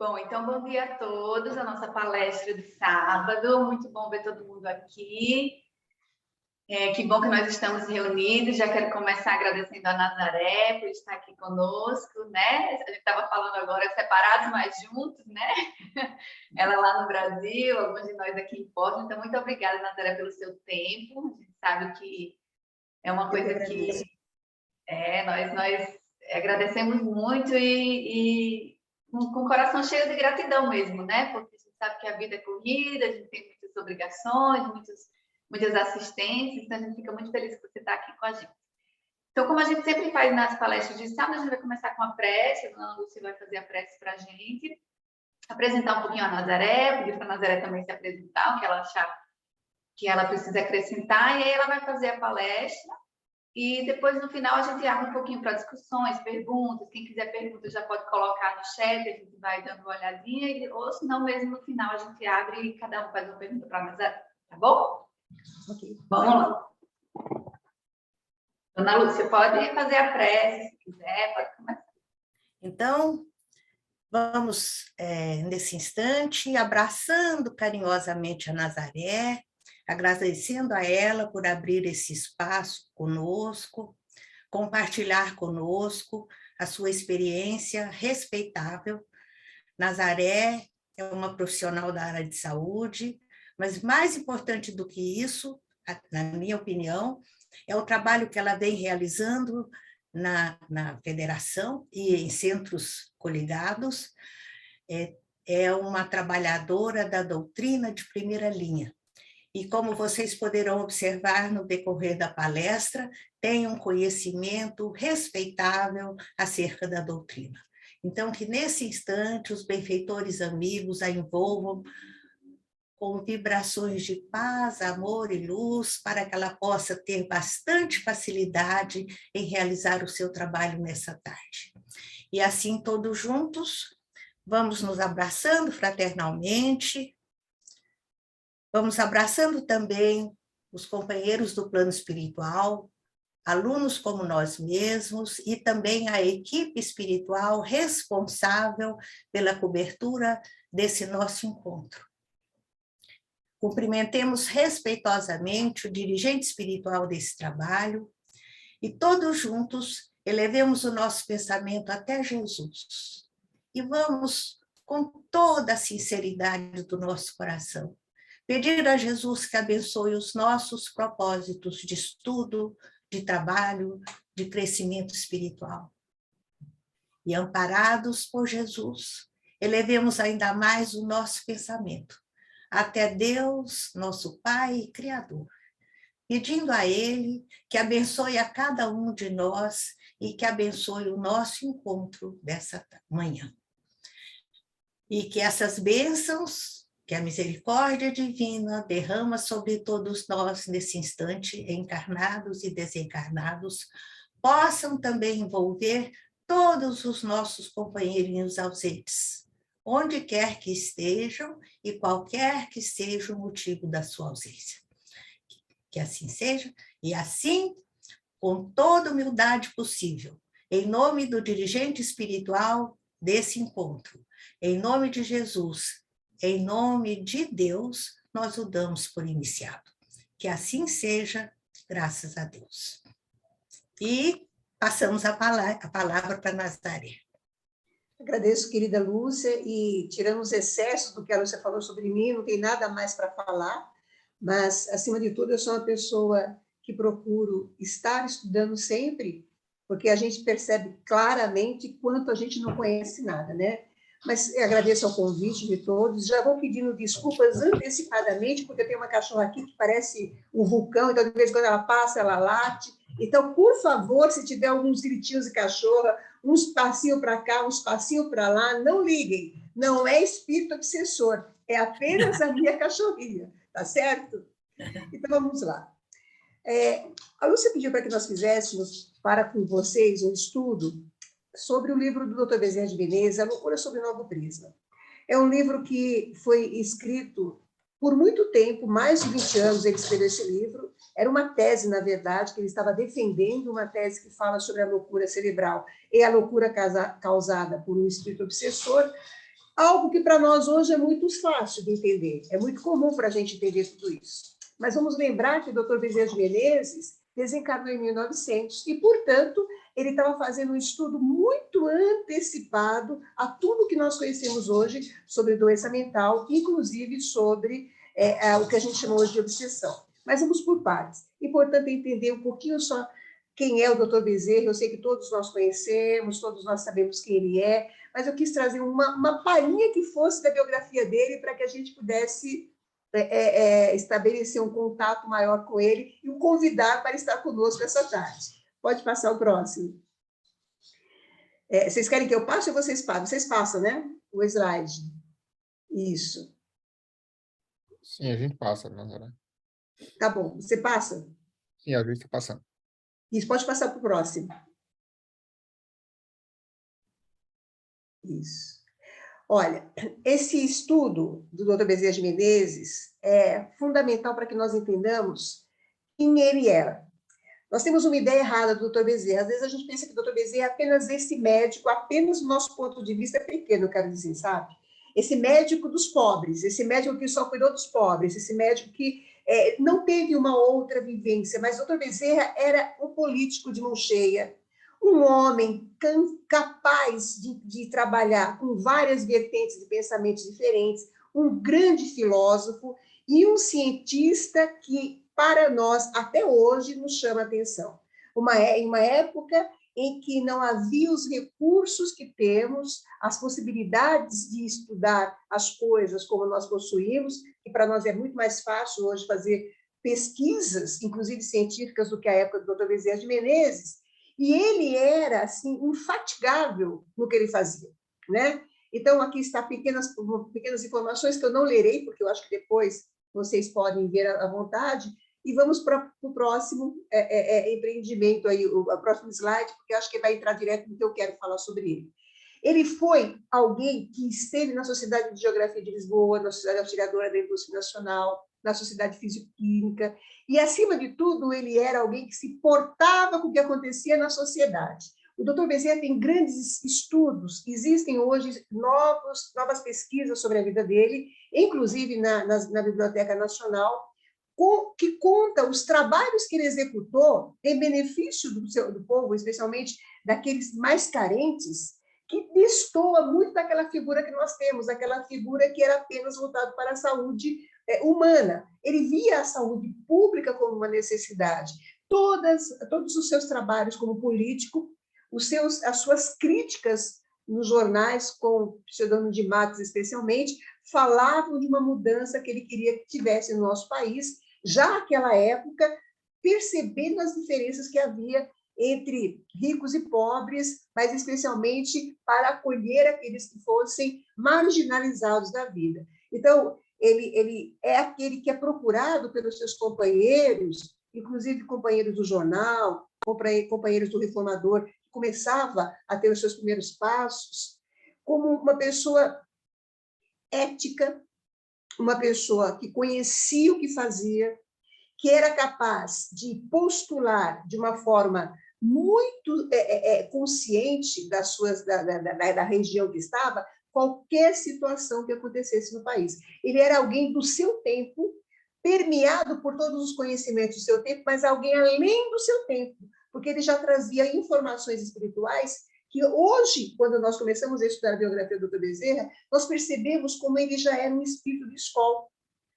Bom, então bom dia a todos, a nossa palestra de sábado, muito bom ver todo mundo aqui. Que bom que nós estamos reunidos, já quero começar agradecendo a Nazaré por estar aqui conosco, né? A gente estava falando agora separados, mas juntos, né? Ela lá no Brasil, alguns de nós aqui em Porto, então muito obrigada, Nazaré, pelo seu tempo, a gente sabe que é uma coisa que nós agradecemos muito e com o coração cheio de gratidão mesmo, né? Porque a gente sabe que a vida é corrida, a gente tem muitas obrigações, muitas assistências, então a gente fica muito feliz que você está aqui com a gente. Então, como a gente sempre faz nas palestras de sábado, a gente vai começar com a prece, a dona Lúcia vai fazer a prece para a gente, apresentar um pouquinho a Nazaré, pedir para a Nazaré também se apresentar, o que ela achar que ela precisa acrescentar, e aí ela vai fazer a palestra. E depois, no final, a gente abre um pouquinho para discussões, perguntas. Quem quiser perguntas já pode colocar no chat, a gente vai dando uma olhadinha. Ou, se não, mesmo no final, a gente abre e cada um faz uma pergunta para a Nazaré. Tá bom? Ok. Vamos lá. Dona Lúcia, pode fazer a prece, se quiser, pode começar. Então, vamos, nesse instante, abraçando carinhosamente a Nazaré, agradecendo a ela por abrir esse espaço conosco, compartilhar conosco a sua experiência respeitável. Nazaré é uma profissional da área de saúde, mas mais importante do que isso, na minha opinião, é o trabalho que ela vem realizando na federação e em centros coligados. É uma trabalhadora da doutrina de primeira linha. E como vocês poderão observar no decorrer da palestra, tem um conhecimento respeitável acerca da doutrina. Então, que nesse instante os benfeitores amigos a envolvam com vibrações de paz, amor e luz, para que ela possa ter bastante facilidade em realizar o seu trabalho nessa tarde. E assim, todos juntos, vamos nos abraçando fraternalmente. Vamos abraçando também os companheiros do plano espiritual, alunos como nós mesmos e também a equipe espiritual responsável pela cobertura desse nosso encontro. Cumprimentemos respeitosamente o dirigente espiritual desse trabalho e todos juntos elevemos o nosso pensamento até Jesus. E vamos, com toda a sinceridade do nosso coração, pedir a Jesus que abençoe os nossos propósitos de estudo, de trabalho, de crescimento espiritual. E amparados por Jesus, elevemos ainda mais o nosso pensamento até Deus, nosso Pai e Criador, pedindo a Ele que abençoe a cada um de nós e que abençoe o nosso encontro dessa manhã. E que essas bênçãos, que a misericórdia divina derrama sobre todos nós nesse instante, encarnados e desencarnados, possam também envolver todos os nossos companheirinhos ausentes, onde quer que estejam e qualquer que seja o motivo da sua ausência. Que assim seja, e assim, com toda humildade possível, em nome do dirigente espiritual desse encontro, em nome de Jesus, em nome de Deus, nós o damos por iniciado. Que assim seja, graças a Deus. E passamos a palavra para Nazaré. Agradeço, querida Lúcia, e tirando os excessos do que a Lúcia falou sobre mim, não tem nada mais para falar, mas, acima de tudo, eu sou uma pessoa que procuro estar estudando sempre, porque a gente percebe claramente quanto a gente não conhece nada, né? Mas eu agradeço ao convite de todos, já vou pedindo desculpas antecipadamente, porque eu tenho uma cachorra aqui que parece um vulcão, então, de vez em quando ela passa, ela late. Então, por favor, se tiver alguns gritinhos de cachorra, uns passinhos para cá, uns passinhos para lá, não liguem, não é espírito obsessor, é apenas a minha cachorrinha, tá certo? Então, vamos lá. A Lúcia pediu para que nós fizéssemos para com vocês um estudo sobre o livro do Dr. Bezerra de Menezes, A Loucura sob o Novo Prisma. É um livro que foi escrito por muito tempo, mais de 20 anos ele escreveu esse livro. Era uma tese, na verdade, que ele estava defendendo, uma tese que fala sobre a loucura cerebral e a loucura causada por um espírito obsessor. Algo que para nós hoje é muito fácil de entender, é muito comum para a gente entender tudo isso. Mas vamos lembrar que o Dr. Bezerra de Menezes desencarnou em 1900 e, portanto, ele estava fazendo um estudo muito antecipado a tudo que nós conhecemos hoje sobre doença mental, inclusive sobre o que a gente chama hoje de obsessão. Mas vamos por partes. Importante entender um pouquinho só quem é o Dr. Bezerra. Eu sei que todos nós conhecemos, todos nós sabemos quem ele é, mas eu quis trazer uma palhinha que fosse da biografia dele para que a gente pudesse estabelecer um contato maior com ele e o convidar para estar conosco essa tarde. Pode passar o próximo. Vocês querem que eu passe ou vocês passam? Vocês passam, né? O slide. Isso. Sim, a gente passa, Nazaré. Tá bom. Você passa? Sim, a gente está passando. Isso, pode passar para o próximo. Isso. Olha, esse estudo do Dr. Bezerra de Menezes é fundamental para que nós entendamos quem ele era. Nós temos uma ideia errada do Dr. Bezerra. Às vezes a gente pensa que o Dr. Bezerra é apenas esse médico, apenas do nosso ponto de vista pequeno, eu quero dizer, sabe? Esse médico dos pobres, esse médico que só cuidou dos pobres, esse médico que não teve uma outra vivência, mas o Dr. Bezerra era um político de mão cheia, um homem capaz de trabalhar com várias vertentes de pensamentos diferentes, um grande filósofo e um cientista que, para nós, até hoje, nos chama a atenção. Em uma época em que não havia os recursos que temos, as possibilidades de estudar as coisas como nós possuímos, que para nós é muito mais fácil hoje fazer pesquisas, inclusive científicas, do que a época do Dr. Bezerra de Menezes, e ele era assim infatigável no que ele fazia, né? Então, aqui está pequenas informações que eu não lerei, porque eu acho que depois vocês podem ver à vontade, e vamos para o próximo empreendimento, aí, o próximo slide, porque eu acho que vai entrar direto no que eu quero falar sobre ele. Ele foi alguém que esteve na Sociedade de Geografia de Lisboa, na Sociedade Auxiliadora da Indústria Nacional, na Sociedade Físico-Química, e, acima de tudo, ele era alguém que se portava com o que acontecia na sociedade. O Dr. Bezerra tem grandes estudos, existem hoje novas pesquisas sobre a vida dele, inclusive na Biblioteca Nacional, que conta os trabalhos que ele executou em benefício do povo, especialmente daqueles mais carentes, que destoa muito daquela figura que nós temos, aquela figura que era apenas voltada para a saúde humana. Ele via a saúde pública como uma necessidade. Todos os seus trabalhos como político, as suas críticas nos jornais, com o pseudônimo de Matos especialmente, falavam de uma mudança que ele queria que tivesse no nosso país, já naquela época, percebendo as diferenças que havia entre ricos e pobres, mas especialmente para acolher aqueles que fossem marginalizados da vida. Então, ele é aquele que é procurado pelos seus companheiros, inclusive companheiros do jornal, companheiros do Reformador, que começava a ter os seus primeiros passos, como uma pessoa ética, uma pessoa que conhecia o que fazia, que era capaz de postular de uma forma muito consciente da região que estava, qualquer situação que acontecesse no país. Ele era alguém do seu tempo, permeado por todos os conhecimentos do seu tempo, mas alguém além do seu tempo, porque ele já trazia informações espirituais que hoje, quando nós começamos a estudar a biografia do Dr. Bezerra, nós percebemos como ele já era um espírito de escola.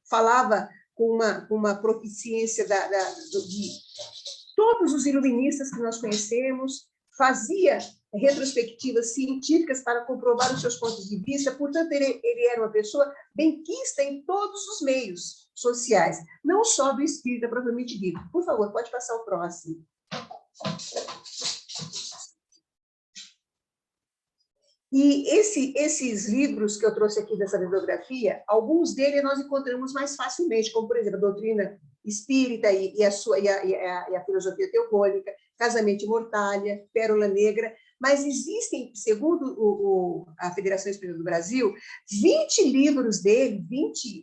Falava com uma proficiência de todos os iluministas que nós conhecemos, fazia retrospectivas científicas para comprovar os seus pontos de vista, portanto, ele era uma pessoa benquista em todos os meios sociais, não só do espírita propriamente dito. Por favor, pode passar o próximo. E esses livros que eu trouxe aqui dessa bibliografia, alguns deles nós encontramos mais facilmente, como, por exemplo, a doutrina espírita e a filosofia teogônica, Casamento e Mortalha, Pérola Negra, mas existem, segundo a Federação Espírita do Brasil, 20 livros dele, 20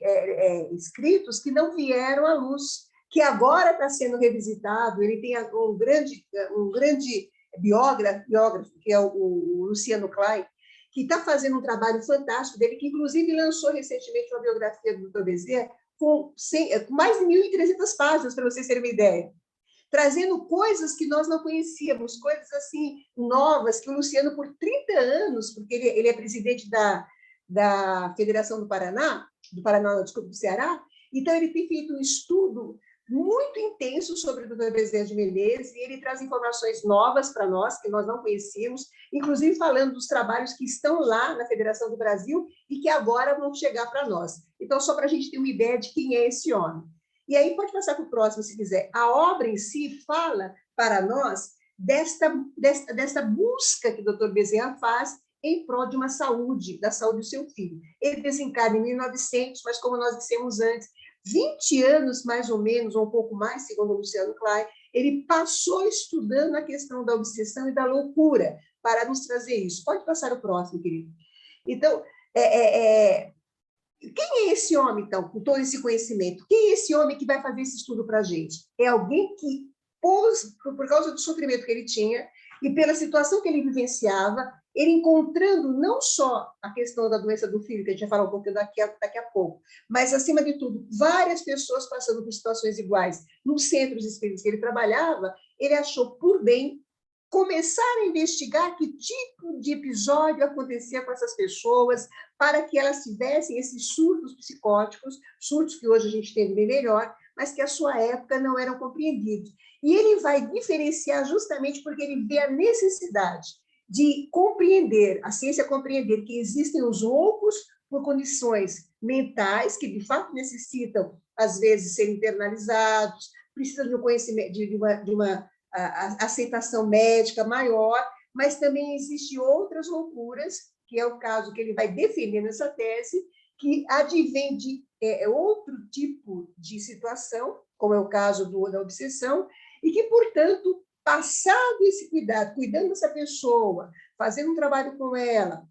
escritos que não vieram à luz, que agora está sendo revisitado. Ele tem um grande biógrafo, que é o Luciano Klein, que está fazendo um trabalho fantástico dele, que inclusive lançou recentemente uma biografia do Dr. Bezerra com mais de 1.300 páginas, para vocês terem uma ideia, trazendo coisas que nós não conhecíamos, coisas assim novas, que o Luciano, por 30 anos, porque ele é presidente da Federação do Paraná, desculpa, do Ceará, então ele tem feito um estudo muito intenso sobre o Dr. Bezerra de Menezes, e ele traz informações novas para nós, que nós não conhecíamos, inclusive falando dos trabalhos que estão lá na Federação do Brasil e que agora vão chegar para nós. Então, só para a gente ter uma ideia de quem é esse homem. E aí, pode passar para o próximo, se quiser. A obra em si fala para nós desta busca que o Dr. Bezerra faz em prol de uma saúde, da saúde do seu filho. Ele desencarna em 1900, mas como nós dissemos antes, 20 anos, mais ou menos, ou um pouco mais, segundo o Luciano Klein, ele passou estudando a questão da obsessão e da loucura para nos trazer isso. Pode passar o próximo, querido. Então, quem é esse homem, então, com todo esse conhecimento? Quem é esse homem que vai fazer esse estudo para a gente? É alguém que, por causa do sofrimento que ele tinha e pela situação que ele vivenciava, ele encontrando não só a questão da doença do filho, que a gente vai falar um pouquinho daqui a pouco, mas, acima de tudo, várias pessoas passando por situações iguais. Nos centros espíritas que ele trabalhava, ele achou por bem começar a investigar que tipo de episódio acontecia com essas pessoas, para que elas tivessem esses surtos psicóticos, surtos que hoje a gente tem bem melhor, mas que à sua época não eram compreendidos. E ele vai diferenciar justamente porque ele vê a necessidade de compreender, a ciência compreender que existem os loucos por condições mentais, que de fato necessitam, às vezes, ser internalizados, precisam de um conhecimento, de uma aceitação médica maior, mas também existem outras loucuras, que é o caso que ele vai defender nessa tese, que advém de outro tipo de situação, como é o caso da obsessão, e que, portanto, passado esse cuidado, cuidando dessa pessoa, fazendo um trabalho com ela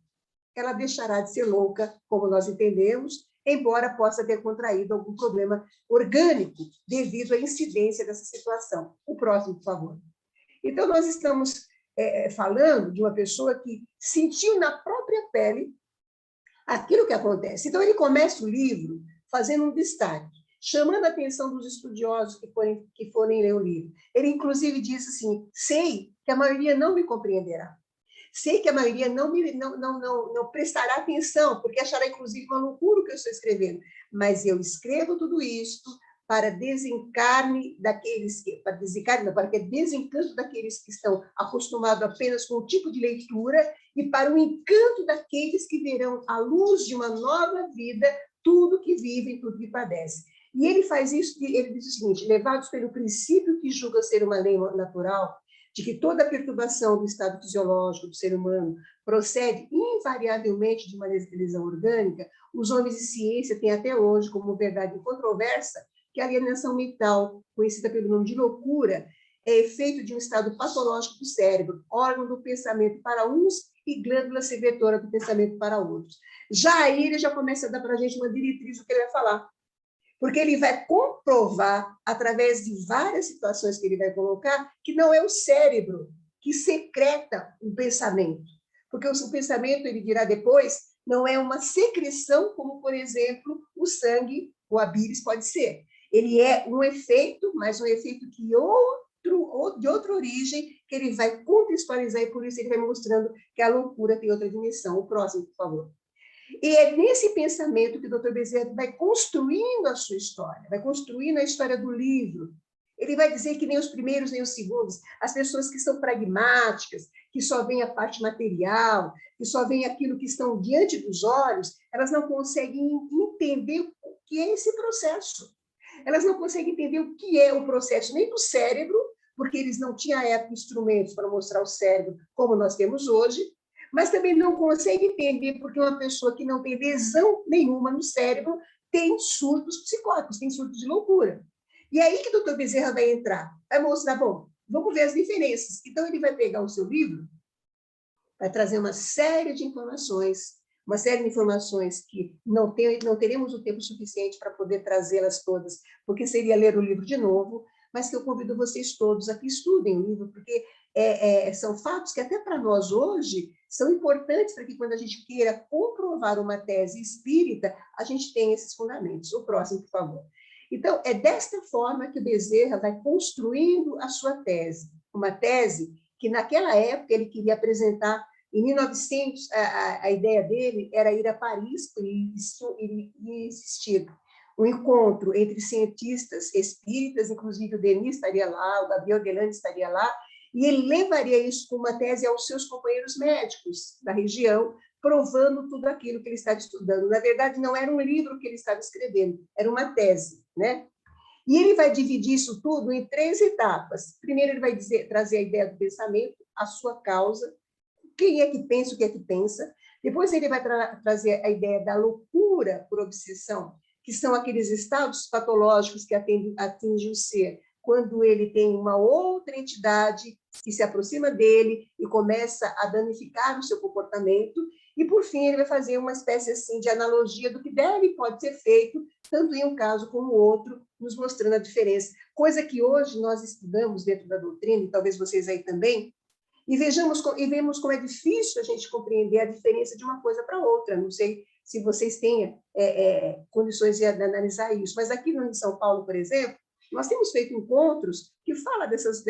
deixará de ser louca, como nós entendemos, embora possa ter contraído algum problema orgânico devido à incidência dessa situação. O próximo, por favor. Então, nós estamos falando de uma pessoa que sentiu na própria pele aquilo que acontece. Então, ele começa o livro fazendo um destaque, chamando a atenção dos estudiosos que forem ler o livro. Ele, inclusive, diz assim: sei que a maioria não me compreenderá. Sei que a maioria não prestará atenção, porque achará, inclusive, uma loucura o que eu estou escrevendo. Mas eu escrevo tudo isto para desencarne daqueles que... para que desencanto daqueles que estão acostumados apenas com um tipo de leitura e para o encanto daqueles que verão à luz de uma nova vida tudo que vivem, tudo que padecem. E ele faz isso, ele diz o seguinte: levados pelo princípio que julga ser uma lei natural, de que toda perturbação do estado fisiológico do ser humano procede invariavelmente de uma lesão orgânica, os homens de ciência têm até hoje como verdade incontroversa que a alienação mental, conhecida pelo nome de loucura, é efeito de um estado patológico do cérebro, órgão do pensamento para uns e glândula secretora do pensamento para outros. Já aí ele já começa a dar para a gente uma diretriz do que ele vai falar. Porque ele vai comprovar, através de várias situações que ele vai colocar, que não é o cérebro que secreta o pensamento. Porque o pensamento, ele dirá depois, não é uma secreção, como, por exemplo, o sangue ou a bílis pode ser. Ele é um efeito, mas um efeito de outra origem, que ele vai contextualizar, e por isso ele vai mostrando que a loucura tem outra dimensão. O próximo, por favor. E é nesse pensamento que o Dr. Bezerra vai construindo a sua história, vai construindo a história do livro. Ele vai dizer que nem os primeiros, nem os segundos, as pessoas que são pragmáticas, que só veem a parte material, que só veem aquilo que estão diante dos olhos, elas não conseguem entender o que é esse processo. Elas não conseguem entender o que é o processo nem do cérebro, porque eles não tinham à época instrumentos para mostrar o cérebro como nós temos hoje, mas também não consegue entender porque uma pessoa que não tem lesão nenhuma no cérebro tem surtos psicóticos, tem surtos de loucura. E aí que o Dr. Bezerra vai entrar, vai mostrar, bom, vamos ver as diferenças. Então, ele vai pegar o seu livro, vai trazer uma série de informações que não teremos o tempo suficiente para poder trazê-las todas, porque seria ler o livro de novo, mas que eu convido vocês todos a que estudem o livro, porque são fatos que até para nós hoje são importantes para que, quando a gente queira comprovar uma tese espírita, a gente tenha esses fundamentos. O próximo, por favor. Então, é desta forma que o Bezerra vai construindo a sua tese. Uma tese que, naquela época, ele queria apresentar. Em 1900, a ideia dele era ir a Paris e existir um encontro entre cientistas espíritas, inclusive o Denis estaria lá, o Gabriel Delane estaria lá, e ele levaria isso como uma tese aos seus companheiros médicos da região, provando tudo aquilo que ele estava estudando. Na verdade, não era um livro que ele estava escrevendo, era uma tese, né? E ele vai dividir isso tudo em 3 etapas. Primeiro, ele vai trazer a ideia do pensamento, a sua causa, quem é que pensa, o que é que pensa. Depois, ele vai trazer a ideia da loucura por obsessão, que são aqueles estados patológicos que atingem o ser, quando ele tem uma outra entidade que se aproxima dele e começa a danificar o seu comportamento. E, por fim, ele vai fazer uma espécie assim, de analogia do que deve e pode ser feito, tanto em um caso como no outro, nos mostrando a diferença. Coisa que hoje nós estudamos dentro da doutrina, e talvez vocês aí também, e vemos como é difícil a gente compreender a diferença de uma coisa para outra. Não sei se vocês têm condições de analisar isso, mas aqui em São Paulo, por exemplo, nós temos feito encontros que falam dessas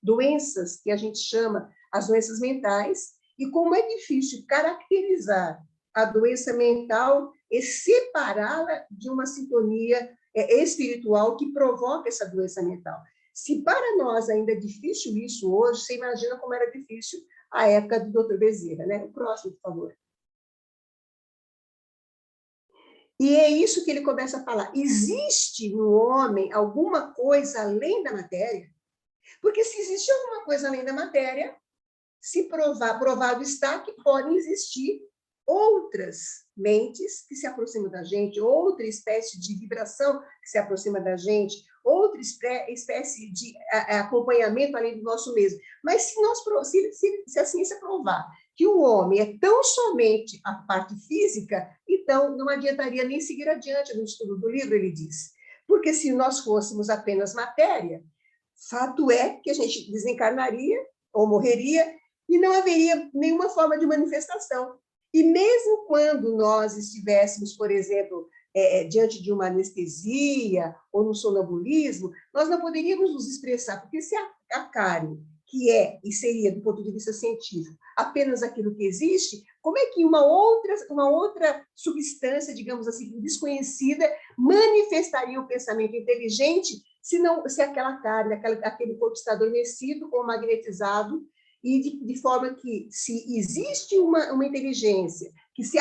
doenças que a gente chama as doenças mentais, e como é difícil caracterizar a doença mental e separá-la de uma sintonia espiritual que provoca essa doença mental. Se para nós ainda é difícil isso hoje, você imagina como era difícil a época do Dr. Bezerra, né? O próximo, por favor. E é isso que ele começa a falar. Existe no homem alguma coisa além da matéria? Porque se existe alguma coisa além da matéria, se provado está que podem existir outras mentes que se aproximam da gente, outra espécie de vibração que se aproxima da gente, outra espécie de acompanhamento além do nosso mesmo. Mas se a ciência provar que o homem é tão somente a parte física, então não adiantaria nem seguir adiante no estudo do livro, ele diz. Porque se nós fôssemos apenas matéria, fato é que a gente desencarnaria ou morreria e não haveria nenhuma forma de manifestação. E mesmo quando nós estivéssemos, por exemplo, diante de uma anestesia ou no sonambulismo, nós não poderíamos nos expressar, porque se a carne, que é e seria, do ponto de vista científico, apenas aquilo que existe, como é que uma outra substância, digamos assim, desconhecida, manifestaria o pensamento inteligente se aquela carne, aquele corpo está adormecido ou magnetizado, e de forma que, se existe uma inteligência que se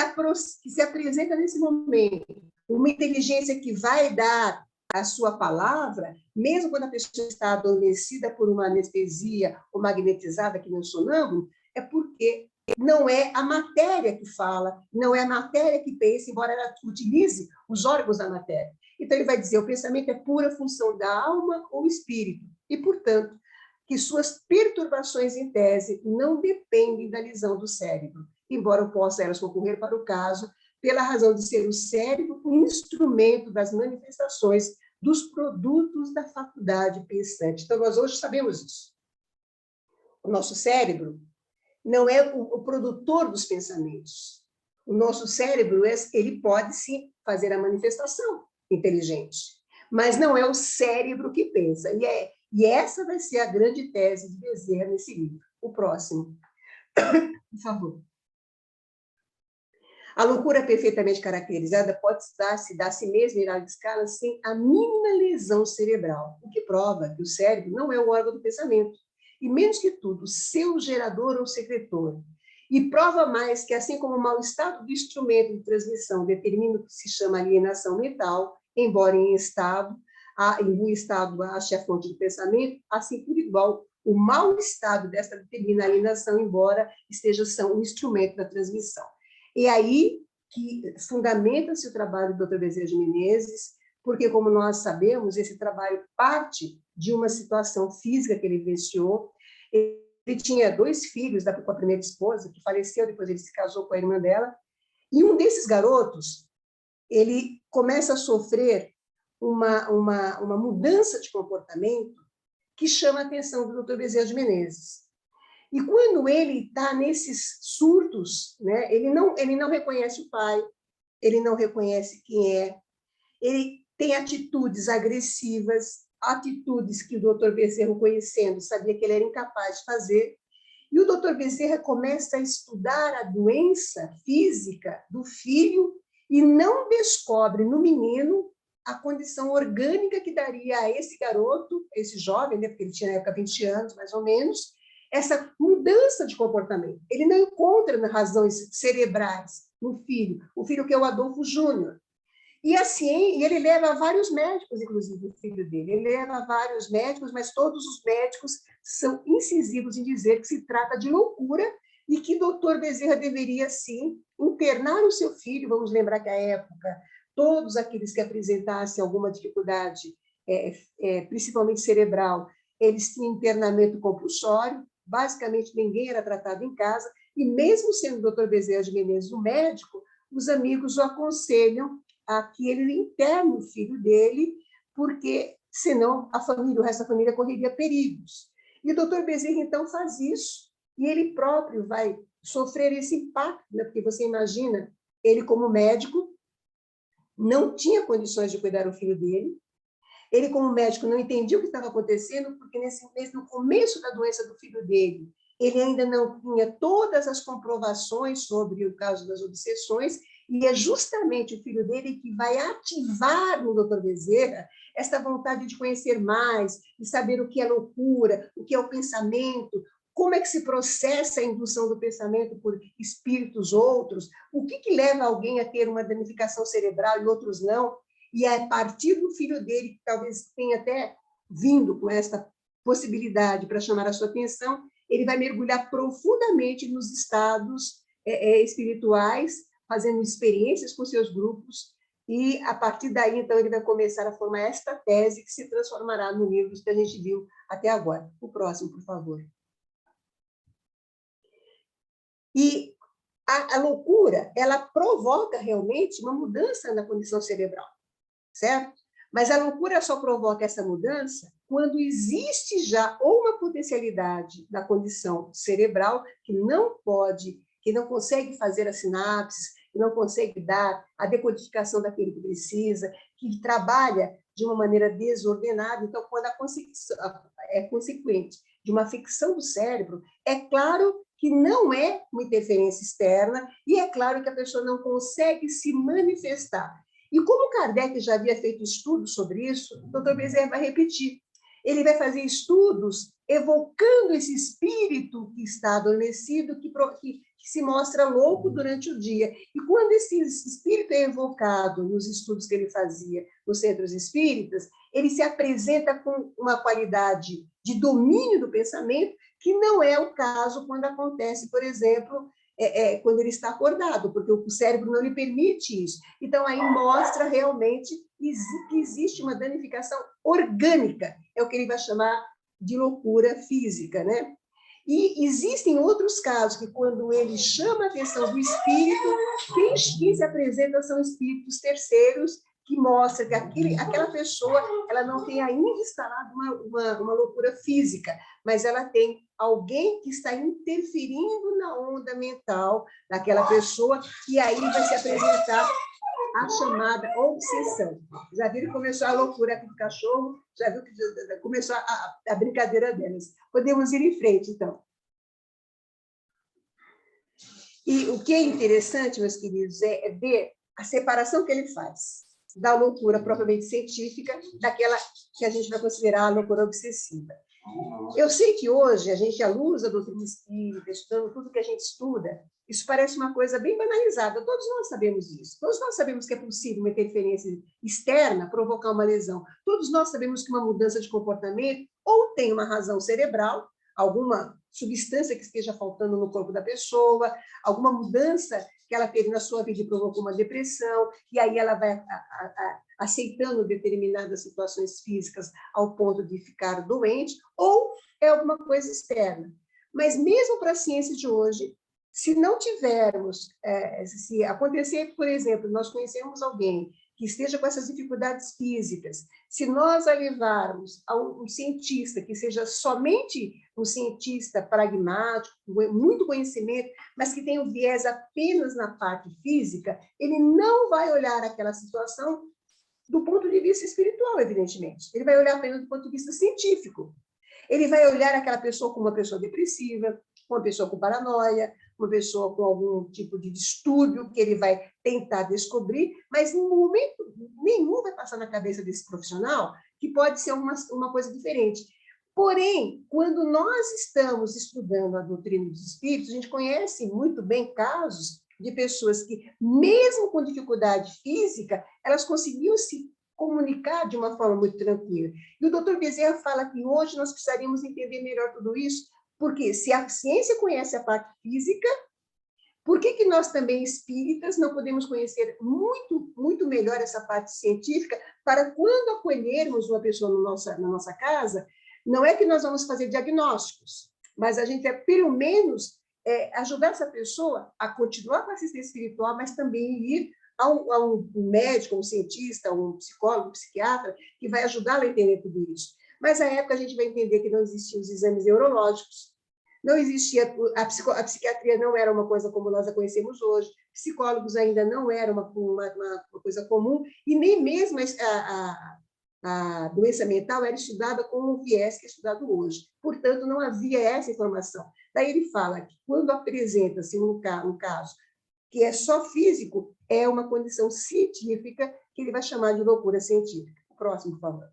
apresenta nesse momento, uma inteligência que vai dar a sua palavra, mesmo quando a pessoa está adormecida por uma anestesia ou magnetizada, que nem o sonâmbulo, é porque não é a matéria que fala, não é a matéria que pensa, embora ela utilize os órgãos da matéria. Então, ele vai dizer, o pensamento é pura função da alma ou espírito, e, portanto, que suas perturbações em tese não dependem da visão do cérebro, embora possa elas concorrer para o caso, pela razão de ser o cérebro um instrumento das manifestações dos produtos da faculdade pensante. Então, nós hoje sabemos isso. O nosso cérebro não é o produtor dos pensamentos. O nosso cérebro, ele pode, sim, fazer a manifestação inteligente, mas não é o cérebro que pensa. E essa vai ser a grande tese de Bezerra nesse livro. O próximo. Por favor. A loucura perfeitamente caracterizada pode se dar a si mesma em larga escala sem a mínima lesão cerebral, o que prova que o cérebro não é o órgão do pensamento, e menos que tudo, seu gerador ou secretor. E prova mais que, assim como o mau estado do instrumento de transmissão determina o que se chama alienação mental, embora em um estado ache a fonte do pensamento, assim por igual, o mau estado desta determina a alienação, embora são um instrumento da transmissão. E aí que fundamenta-se o trabalho do Dr. Bezerra de Menezes, porque, como nós sabemos, esse trabalho parte de uma situação física que ele vivenciou. Ele tinha 2 filhos com a primeira esposa, que faleceu, depois ele se casou com a irmã dela, e um desses garotos, ele começa a sofrer uma mudança de comportamento que chama a atenção do Dr. Bezerra de Menezes. E quando ele está nesses surtos, né, ele não reconhece o pai, ele não reconhece quem é, ele tem atitudes agressivas, atitudes que o doutor Bezerra, conhecendo, sabia que ele era incapaz de fazer. E o doutor Bezerra começa a estudar a doença física do filho e não descobre no menino a condição orgânica que daria a esse garoto, esse jovem, né, porque ele tinha na época 20 anos, mais ou menos, essa mudança de comportamento. Ele não encontra razões cerebrais no filho, o filho que é o Adolfo Júnior. E assim, ele leva vários médicos, inclusive, o filho dele. Ele leva vários médicos, mas todos os médicos são incisivos em dizer que se trata de loucura e que o doutor Bezerra deveria, sim, internar o seu filho. Vamos lembrar que, à época, todos aqueles que apresentassem alguma dificuldade, principalmente cerebral, eles tinham internamento compulsório. Basicamente, ninguém era tratado em casa. E mesmo sendo o doutor Bezerra de Menezes um médico, os amigos o aconselham a que ele interne o filho dele, porque senão o resto da família correria perigos. E o doutor Bezerra, então, faz isso, e ele próprio vai sofrer esse impacto, né? Porque você imagina, ele como médico não tinha condições de cuidar do filho dele, ele como médico não entendia o que estava acontecendo, porque no começo da doença do filho dele, ele ainda não tinha todas as comprovações sobre o caso das obsessões, e é justamente o filho dele que vai ativar no doutor Bezerra essa vontade de conhecer mais, de saber o que é loucura, o que é o pensamento, como é que se processa a indução do pensamento por espíritos outros, o que leva alguém a ter uma danificação cerebral e outros não, e é a partir do filho dele, que talvez tenha até vindo com essa possibilidade para chamar a sua atenção, ele vai mergulhar profundamente nos estados espirituais, fazendo experiências com seus grupos, e, a partir daí, então, ele vai começar a formar esta tese que se transformará no livro que a gente viu até agora. O próximo, por favor. E a loucura, ela provoca realmente uma mudança na condição cerebral, certo? Mas a loucura só provoca essa mudança quando existe já ou uma potencialidade na condição cerebral que não consegue fazer as sinapses, que não consegue dar a decodificação daquilo que precisa, que trabalha de uma maneira desordenada. Então, quando é consequente de uma ficção do cérebro, é claro que não é uma interferência externa e é claro que a pessoa não consegue se manifestar. E como Kardec já havia feito estudos sobre isso, o Dr. Bezerra vai repetir. Ele vai fazer estudos evocando esse espírito que está adormecido, que se mostra louco durante o dia. E quando esse espírito é evocado nos estudos que ele fazia nos centros espíritas, ele se apresenta com uma qualidade de domínio do pensamento, que não é o caso quando acontece, por exemplo, quando ele está acordado, porque o cérebro não lhe permite isso. Então, aí mostra realmente que existe uma danificação orgânica, é o que ele vai chamar de loucura física, né? E existem outros casos que, quando ele chama a atenção do espírito, quem se apresenta são espíritos terceiros, que mostra que aquela pessoa ela não tem ainda instalado uma loucura física, mas ela tem alguém que está interferindo na onda mental daquela pessoa, e aí vai se apresentar a chamada obsessão. Já viram que começou a loucura aqui do cachorro? Já viu que começou a brincadeira delas. Podemos ir em frente, então. E o que é interessante, meus queridos, é ver a separação que ele faz da loucura propriamente científica, daquela que a gente vai considerar a loucura obsessiva. Eu sei que hoje, a gente, à luz da doutrina espírita, estudando tudo que a gente estuda, isso parece uma coisa bem banalizada. Todos nós sabemos isso. Todos nós sabemos que é possível uma interferência externa provocar uma lesão. Todos nós sabemos que uma mudança de comportamento ou tem uma razão cerebral, alguma substância que esteja faltando no corpo da pessoa, alguma mudança que ela teve na sua vida e provocou uma depressão, e aí ela vai aceitando determinadas situações físicas ao ponto de ficar doente, ou é alguma coisa externa. Mas mesmo para a ciência de hoje, se não tivermos, se acontecer, por exemplo, nós conhecemos alguém que esteja com essas dificuldades físicas, se nós a levarmos a um cientista que seja somente um cientista pragmático, muito conhecimento, mas que tenha um viés apenas na parte física, ele não vai olhar aquela situação do ponto de vista espiritual, evidentemente. Ele vai olhar apenas do ponto de vista científico. Ele vai olhar aquela pessoa como uma pessoa depressiva, uma pessoa com paranoia, uma pessoa com algum tipo de distúrbio que ele vai tentar descobrir, mas em momento nenhum vai passar na cabeça desse profissional que pode ser uma coisa diferente. Porém, quando nós estamos estudando a doutrina dos espíritos, a gente conhece muito bem casos de pessoas que, mesmo com dificuldade física, elas conseguiam se comunicar de uma forma muito tranquila. E o doutor Bezerra fala que hoje nós precisaríamos entender melhor tudo isso, porque se a ciência conhece a parte física, por que nós também, espíritas, não podemos conhecer muito melhor essa parte científica para quando acolhermos uma pessoa na nossa casa, não é que nós vamos fazer diagnósticos, mas a gente pelo menos, ajudar essa pessoa a continuar com a assistência espiritual, mas também ir a um médico, um cientista, um psicólogo, um psiquiatra, que vai ajudá-la a entender tudo isso. Mas, na época, a gente vai entender que não existiam os exames neurológicos, não existia, a psiquiatria não era uma coisa como nós a conhecemos hoje, psicólogos ainda não era uma coisa comum, e nem mesmo a doença mental era estudada com o viés que é estudado hoje. Portanto, não havia essa informação. Daí ele fala que, quando apresenta-se um caso que é só físico, é uma condição científica que ele vai chamar de loucura científica. O próximo, por favor.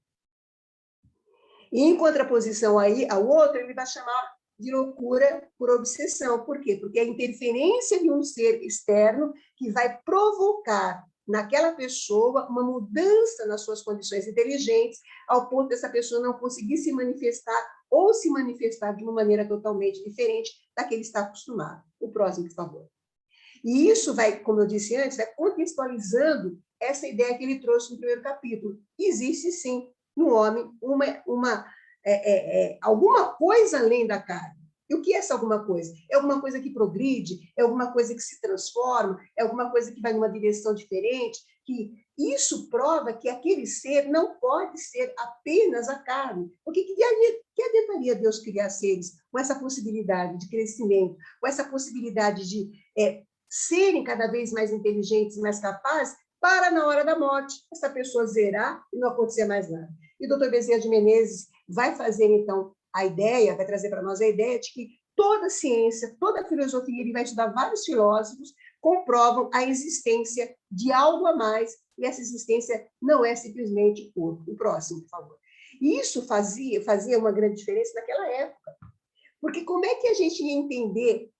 E, em contraposição aí ao outro, ele vai chamar de loucura por obsessão. Por quê? Porque é a interferência de um ser externo que vai provocar naquela pessoa uma mudança nas suas condições inteligentes, ao ponto dessa pessoa não conseguir se manifestar ou se manifestar de uma maneira totalmente diferente da que ele está acostumado. O próximo, por favor. E isso vai, como eu disse antes, vai contextualizando essa ideia que ele trouxe no primeiro capítulo. Existe, sim, no homem alguma coisa além da carne. E o que é essa alguma coisa? É alguma coisa que progride, é alguma coisa que se transforma, é alguma coisa que vai numa direção diferente, que isso prova que aquele ser não pode ser apenas a carne. Porque que adiantaria Deus criar seres com essa possibilidade de crescimento, com essa possibilidade de serem cada vez mais inteligentes, mais capazes, para, na hora da morte, essa pessoa zerar e não acontecer mais nada. E o doutor Bezerra de Menezes vai fazer, então, vai trazer para nós a ideia de que toda a ciência, toda a filosofia, ele vai estudar vários filósofos, comprovam a existência de algo a mais, e essa existência não é simplesmente o corpo. O próximo, por favor. E isso fazia uma grande diferença naquela época. Porque como é que a gente ia entender,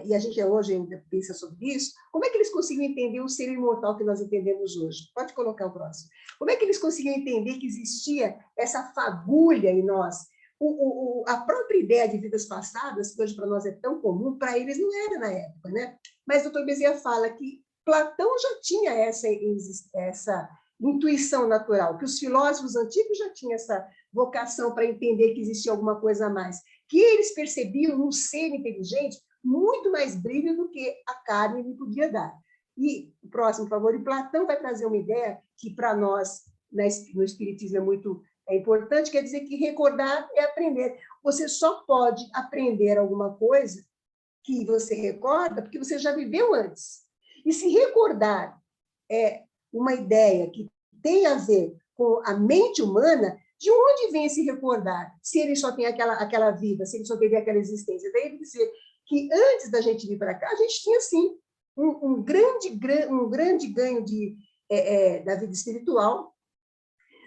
e a gente hoje ainda pensa sobre isso, como é que eles conseguiam entender o ser imortal que nós entendemos hoje? Pode colocar o próximo. Como é que eles conseguiam entender que existia essa fagulha em nós? A própria ideia de vidas passadas, que hoje para nós é tão comum, para eles não era na época, né? Mas o Dr. Bezerra fala que Platão já tinha essa intuição natural, que os filósofos antigos já tinham essa vocação para entender que existia alguma coisa a mais, que eles percebiam num ser inteligente muito mais brilho do que a carne lhe podia dar. E, o próximo, por favor, e Platão vai trazer uma ideia que, para nós, no Espiritismo, é importante, quer dizer que recordar é aprender. Você só pode aprender alguma coisa que você recorda porque você já viveu antes. E se recordar é uma ideia que tem a ver com a mente humana, de onde vem esse recordar? Se ele só tem aquela vida, se ele só teve aquela existência. Daí ele dizer que antes da gente vir para cá, a gente tinha, sim, um grande ganho da vida espiritual.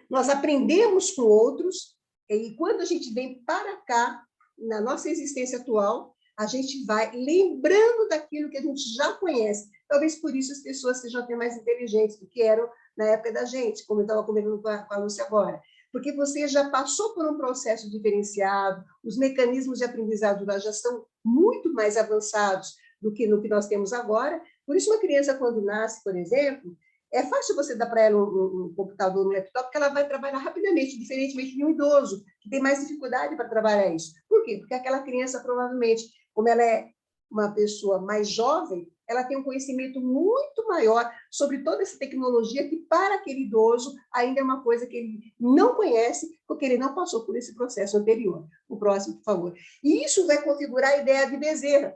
Nós aprendemos com outros, e quando a gente vem para cá, na nossa existência atual, a gente vai lembrando daquilo que a gente já conhece. Talvez por isso as pessoas sejam até mais inteligentes do que eram na época da gente, como eu estava comentando com a Lúcia agora. Porque você já passou por um processo diferenciado, os mecanismos de aprendizado lá já são muito mais avançados do que no que nós temos agora. Por isso, uma criança, quando nasce, por exemplo, é fácil você dar para ela um computador, um laptop, que ela vai trabalhar rapidamente, diferentemente de um idoso, que tem mais dificuldade para trabalhar isso. Por quê? Porque aquela criança, provavelmente, como ela é uma pessoa mais jovem, ela tem um conhecimento muito maior sobre toda essa tecnologia que, para aquele idoso, ainda é uma coisa que ele não conhece, porque ele não passou por esse processo anterior. O próximo, por favor. E isso vai configurar a ideia de Bezerra,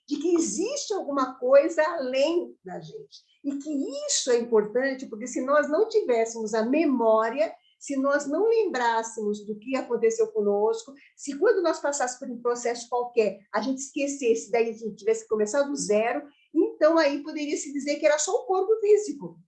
de que existe alguma coisa além da gente. E que isso é importante, porque se nós não tivéssemos a memória, se nós não lembrássemos do que aconteceu conosco, se quando nós passássemos por um processo qualquer, a gente esquecesse, daí a gente tivesse começado do zero, então aí poderia se dizer que era só o corpo físico.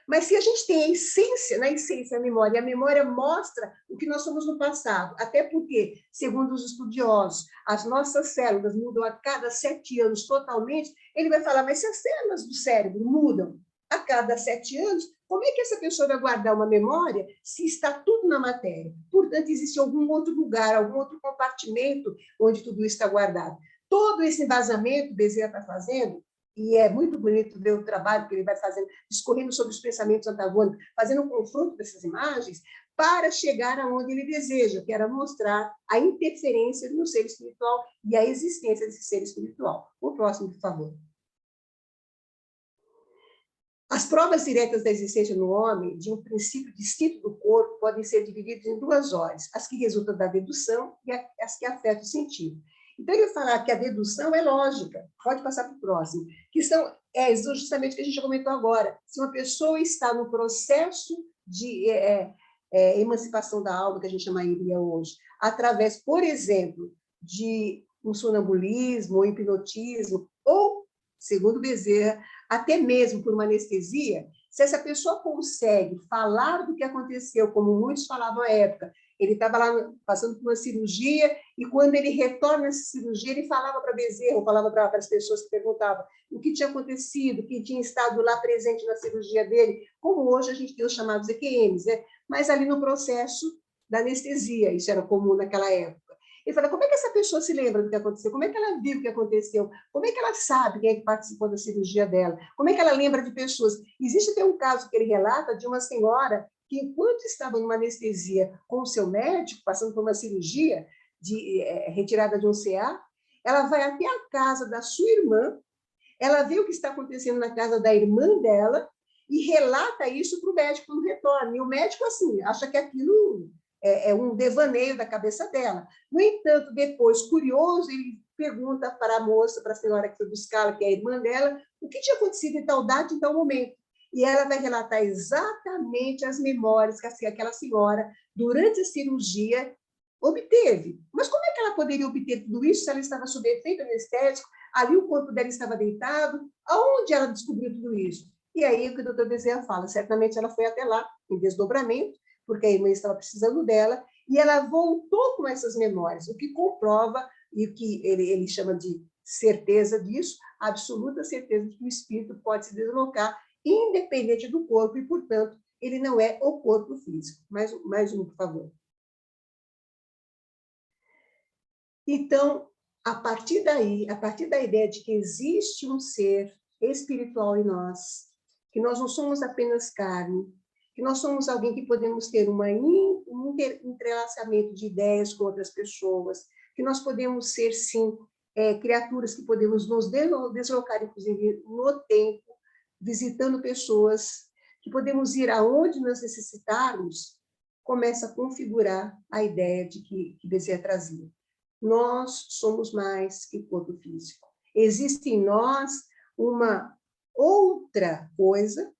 Mas se a gente tem a essência, na essência, a memória mostra o que nós somos no passado, até porque, segundo os estudiosos, as nossas células mudam a cada 7 anos totalmente, ele vai falar, mas se as células do cérebro mudam a cada 7 anos, como é que essa pessoa vai guardar uma memória se está tudo na matéria? Portanto, existe algum outro lugar, algum outro compartimento onde tudo isso está guardado. Todo esse embasamento que Bezerra está fazendo, e é muito bonito ver o trabalho que ele vai fazendo, discorrendo sobre os pensamentos antagônicos, fazendo um confronto dessas imagens, para chegar aonde ele deseja, que era mostrar a interferência no ser espiritual e a existência desse ser espiritual. O próximo, por favor. As provas diretas da existência no homem, de um princípio distinto do corpo, podem ser divididas em 2 ordens, as que resultam da dedução e as que afetam o sentido. Então, ele vai falar que a dedução é lógica, pode passar para o próximo, que é justamente o que a gente já comentou agora. Se uma pessoa está no processo de emancipação da alma, que a gente chamaria hoje, através, por exemplo, de um sonambulismo ou hipnotismo, ou, segundo Bezerra, até mesmo por uma anestesia, se essa pessoa consegue falar do que aconteceu, como muitos falavam à época, ele estava lá passando por uma cirurgia, e quando ele retorna dessa cirurgia, ele falava para Bezerra, ou falava para as pessoas que perguntavam o que tinha acontecido, que tinha estado lá presente na cirurgia dele, como hoje a gente tem os chamados EQMs, né? Mas ali no processo da anestesia, isso era comum naquela época. Ele fala, como é que essa pessoa se lembra do que aconteceu? Como é que ela viu o que aconteceu? Como é que ela sabe quem é que participou da cirurgia dela? Como é que ela lembra de pessoas? Existe até um caso que ele relata de uma senhora que, enquanto estava numa anestesia com o seu médico, passando por uma cirurgia de retirada de um CA, ela vai até a casa da sua irmã, ela vê o que está acontecendo na casa da irmã dela e relata isso para o médico no retorno. E o médico, assim, acha que aquilo é um devaneio da cabeça dela. No entanto, depois, curioso, ele pergunta para a moça, para a senhora que foi buscá-la, que é a irmã dela, o que tinha acontecido em tal data, em tal momento. E ela vai relatar exatamente as memórias que aquela senhora, durante a cirurgia, obteve. Mas como é que ela poderia obter tudo isso se ela estava sob efeito anestésico, ali o corpo dela estava deitado? Aonde ela descobriu tudo isso? E aí o que o doutor Bezerra fala, certamente ela foi até lá, em desdobramento, porque a irmã estava precisando dela, e ela voltou com essas memórias, o que comprova, e o que ele chama de certeza disso, absoluta certeza de que o espírito pode se deslocar independente do corpo, e, portanto, ele não é o corpo físico. Mais um, por favor. Então, a partir daí, a partir da ideia de que existe um ser espiritual em nós, que nós não somos apenas carne, que nós somos alguém que podemos ter um entrelaçamento de ideias com outras pessoas, que nós podemos ser, sim, criaturas que podemos nos deslocar, inclusive, no tempo, visitando pessoas, que podemos ir aonde nós necessitarmos, começa a configurar a ideia de que Bezerra trazia. Nós somos mais que corpo físico. Existe em nós uma outra coisa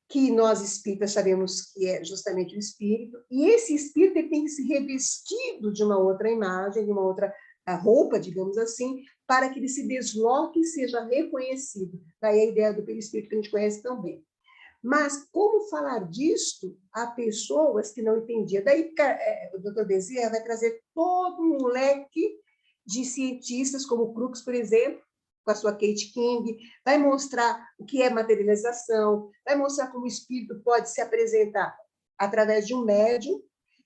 que nós espíritas sabemos que é justamente o espírito, e esse espírito ele tem que se revestido de uma outra imagem, de uma outra roupa, digamos assim, para que ele se desloque e seja reconhecido. Daí a ideia do perispírito que a gente conhece tão bem. Mas como falar disto a pessoas que não entendiam? Daí o doutor Bezerra vai trazer todo um leque de cientistas, como Crookes, por exemplo, com a sua Kate King, vai mostrar o que é materialização, vai mostrar como o espírito pode se apresentar através de um médium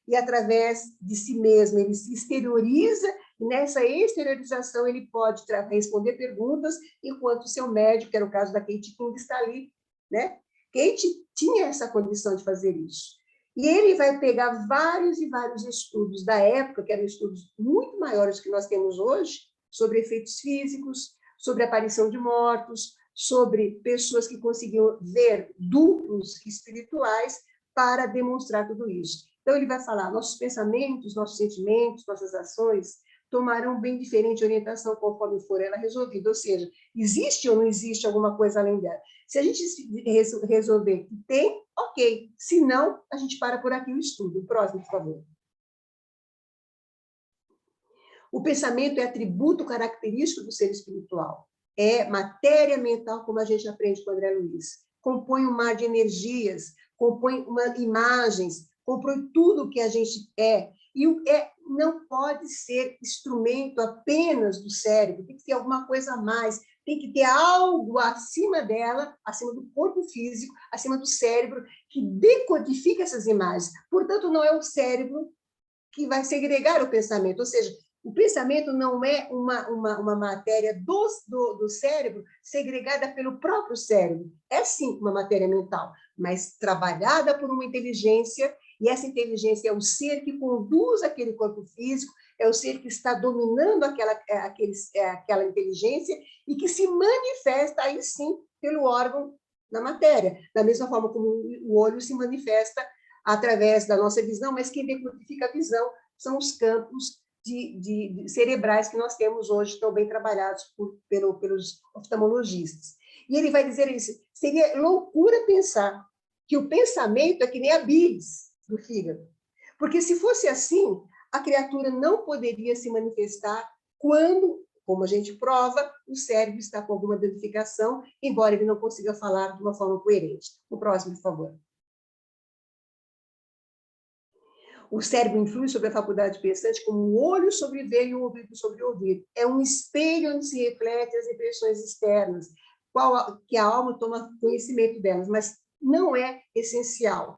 e através de si mesmo. Ele se exterioriza, e nessa exteriorização ele pode responder perguntas, enquanto o seu médium, que era o caso da Kate King, está ali, né? Kate tinha essa condição de fazer isso. E ele vai pegar vários e vários estudos da época, que eram estudos muito maiores que nós temos hoje, sobre efeitos físicos, sobre a aparição de mortos, sobre pessoas que conseguiam ver duplos espirituais para demonstrar tudo isso. Então, ele vai falar, nossos pensamentos, nossos sentimentos, nossas ações tomarão bem diferente orientação conforme for ela resolvida, ou seja, existe ou não existe alguma coisa além dela. Se a gente resolver que tem, ok. Se não, a gente para por aqui o estudo. Próximo, por favor. O pensamento é atributo característico do ser espiritual. É matéria mental, como a gente aprende com o André Luiz. Compõe um mar de energias, compõe imagens, compõe tudo que a gente é. E não pode ser instrumento apenas do cérebro, tem que ter alguma coisa a mais, tem que ter algo acima dela, acima do corpo físico, acima do cérebro, que decodifica essas imagens. Portanto, não é o cérebro que vai segregar o pensamento, ou seja, o pensamento não é uma matéria do cérebro segregada pelo próprio cérebro. É, sim, uma matéria mental, mas trabalhada por uma inteligência, e essa inteligência é o ser que conduz aquele corpo físico, é o ser que está dominando aquela inteligência e que se manifesta, aí sim, pelo órgão da matéria. Da mesma forma como o olho se manifesta através da nossa visão, mas quem decodifica a visão são os campos de cerebrais que nós temos hoje, tão bem trabalhados pelos oftalmologistas. E ele vai dizer isso, seria loucura pensar que o pensamento é que nem a bilis do fígado. Porque se fosse assim, a criatura não poderia se manifestar quando, como a gente prova, o cérebro está com alguma danificação, embora ele não consiga falar de uma forma coerente. O próximo, por favor. O cérebro influi sobre a faculdade pensante como o olho sobre o ver e o ouvido sobre o ouvido. É um espelho onde se refletem as impressões externas, que a alma toma conhecimento delas, mas não é essencial.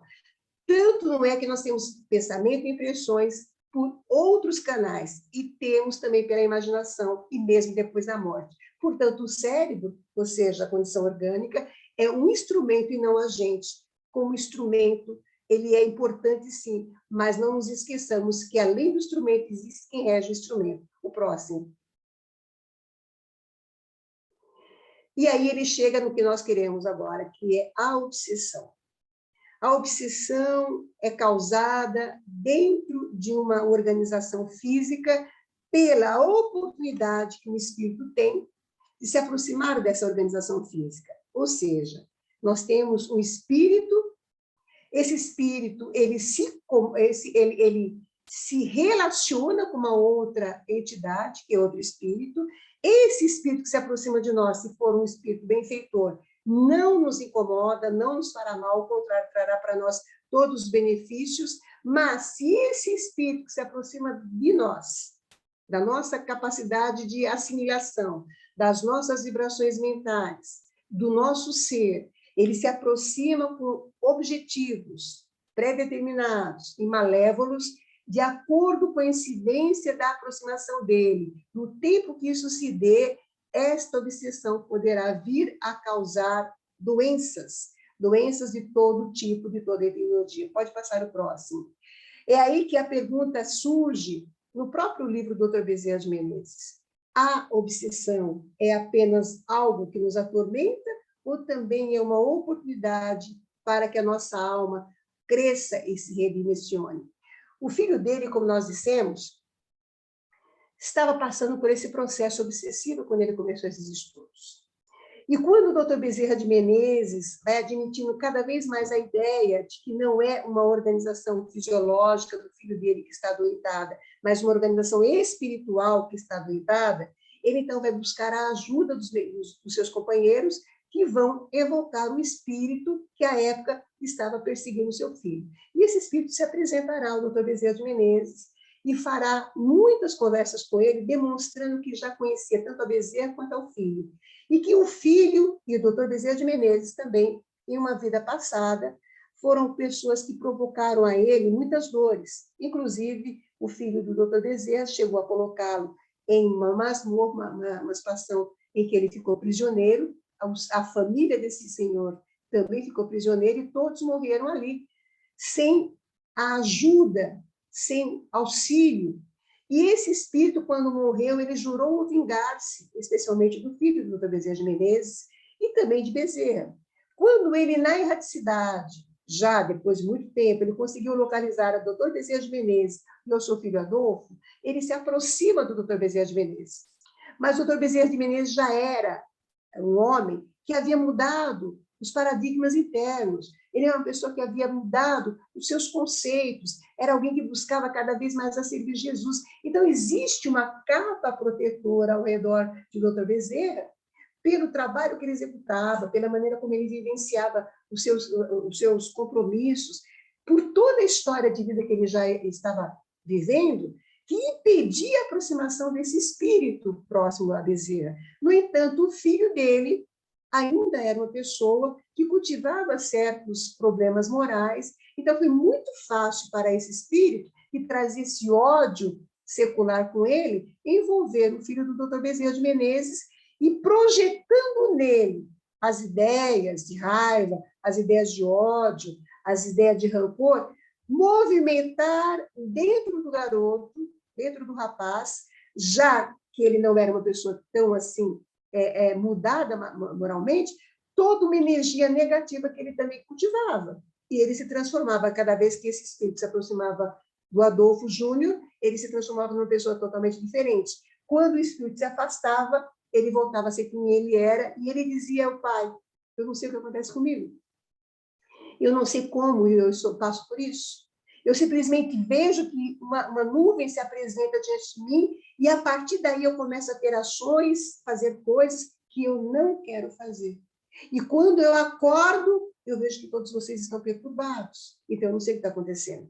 Tanto não é que nós temos pensamento e impressões por outros canais, e temos também pela imaginação, e mesmo depois da morte. Portanto, o cérebro, ou seja, a condição orgânica, é um instrumento e não agente. Como instrumento, ele é importante, sim, mas não nos esqueçamos que, além do instrumento, existe quem rege o instrumento. O próximo. E aí ele chega no que nós queremos agora, que é a obsessão. A obsessão é causada dentro de uma organização física pela oportunidade que o espírito tem de se aproximar dessa organização física. Ou seja, nós temos um espírito, esse espírito ele se relaciona com uma outra entidade, que é outro espírito. Esse espírito que se aproxima de nós, se for um espírito benfeitor, não nos incomoda, não nos fará mal, ao contrário, trará para nós todos os benefícios, mas se esse espírito que se aproxima de nós, da nossa capacidade de assimilação, das nossas vibrações mentais, do nosso ser, ele se aproxima com objetivos pré-determinados e malévolos, de acordo com a incidência da aproximação dele. No tempo que isso se dê, esta obsessão poderá vir a causar doenças de todo tipo, de toda etiologia. Pode passar o próximo. É aí que a pergunta surge no próprio livro do Dr. Bezerra de Menezes. A obsessão é apenas algo que nos atormenta ou também é uma oportunidade para que a nossa alma cresça e se redimensione? O filho dele, como nós dissemos, estava passando por esse processo obsessivo quando ele começou esses estudos. E quando o Dr. Bezerra de Menezes vai admitindo cada vez mais a ideia de que não é uma organização fisiológica do filho dele que está adoentada, mas uma organização espiritual que está adoentada, ele então vai buscar a ajuda dos seus companheiros, que vão evocar o espírito que, à época, estava perseguindo seu filho. E esse espírito se apresentará ao Dr. Bezerra de Menezes e fará muitas conversas com ele, demonstrando que já conhecia tanto a Bezerra quanto ao filho. E que o filho e o Dr. Bezerra de Menezes também, em uma vida passada, foram pessoas que provocaram a ele muitas dores. Inclusive, o filho do Dr. Bezerra chegou a colocá-lo em uma masmorra, uma situação em que ele ficou prisioneiro. A família desse senhor também ficou prisioneira e todos morreram ali, sem a ajuda, sem auxílio E esse espírito, quando morreu, ele jurou vingar-se, especialmente do filho do Dr. Bezerra de Menezes e também de Bezerra. Quando ele, na erraticidade, já depois de muito tempo, ele conseguiu localizar a Dr. Bezerra de Menezes e o seu filho Adolfo, ele se aproxima do Dr. Bezerra de Menezes. Mas o Dr. Bezerra de Menezes já era um homem que havia mudado os paradigmas internos. Ele é uma pessoa que havia mudado os seus conceitos, era alguém que buscava cada vez mais a servir Jesus. Então, existe uma capa protetora ao redor de Dr. Bezerra, pelo trabalho que ele executava, pela maneira como ele vivenciava os seus compromissos, por toda a história de vida que ele já estava vivendo, que impedia a aproximação desse espírito próximo a Bezerra. No entanto, o filho dele ainda era uma pessoa que cultivava certos problemas morais, então foi muito fácil para esse espírito, que trazia esse ódio secular com ele, envolver o filho do Dr. Bezerra de Menezes e projetando nele as ideias de raiva, as ideias de ódio, as ideias de rancor, movimentar dentro do garoto, dentro do rapaz, já que ele não era uma pessoa tão assim, mudada moralmente, toda uma energia negativa que ele também cultivava. E ele se transformava, cada vez que esse espírito se aproximava do Adolfo Júnior, ele se transformava numa pessoa totalmente diferente. Quando o espírito se afastava, ele voltava a ser quem ele era, e ele dizia ao pai: eu não sei o que acontece comigo. Eu não sei como eu passo por isso. Eu simplesmente vejo que uma nuvem se apresenta diante de mim e, a partir daí, eu começo a ter ações, fazer coisas que eu não quero fazer. E quando eu acordo, eu vejo que todos vocês estão perturbados. Então, eu não sei o que está acontecendo.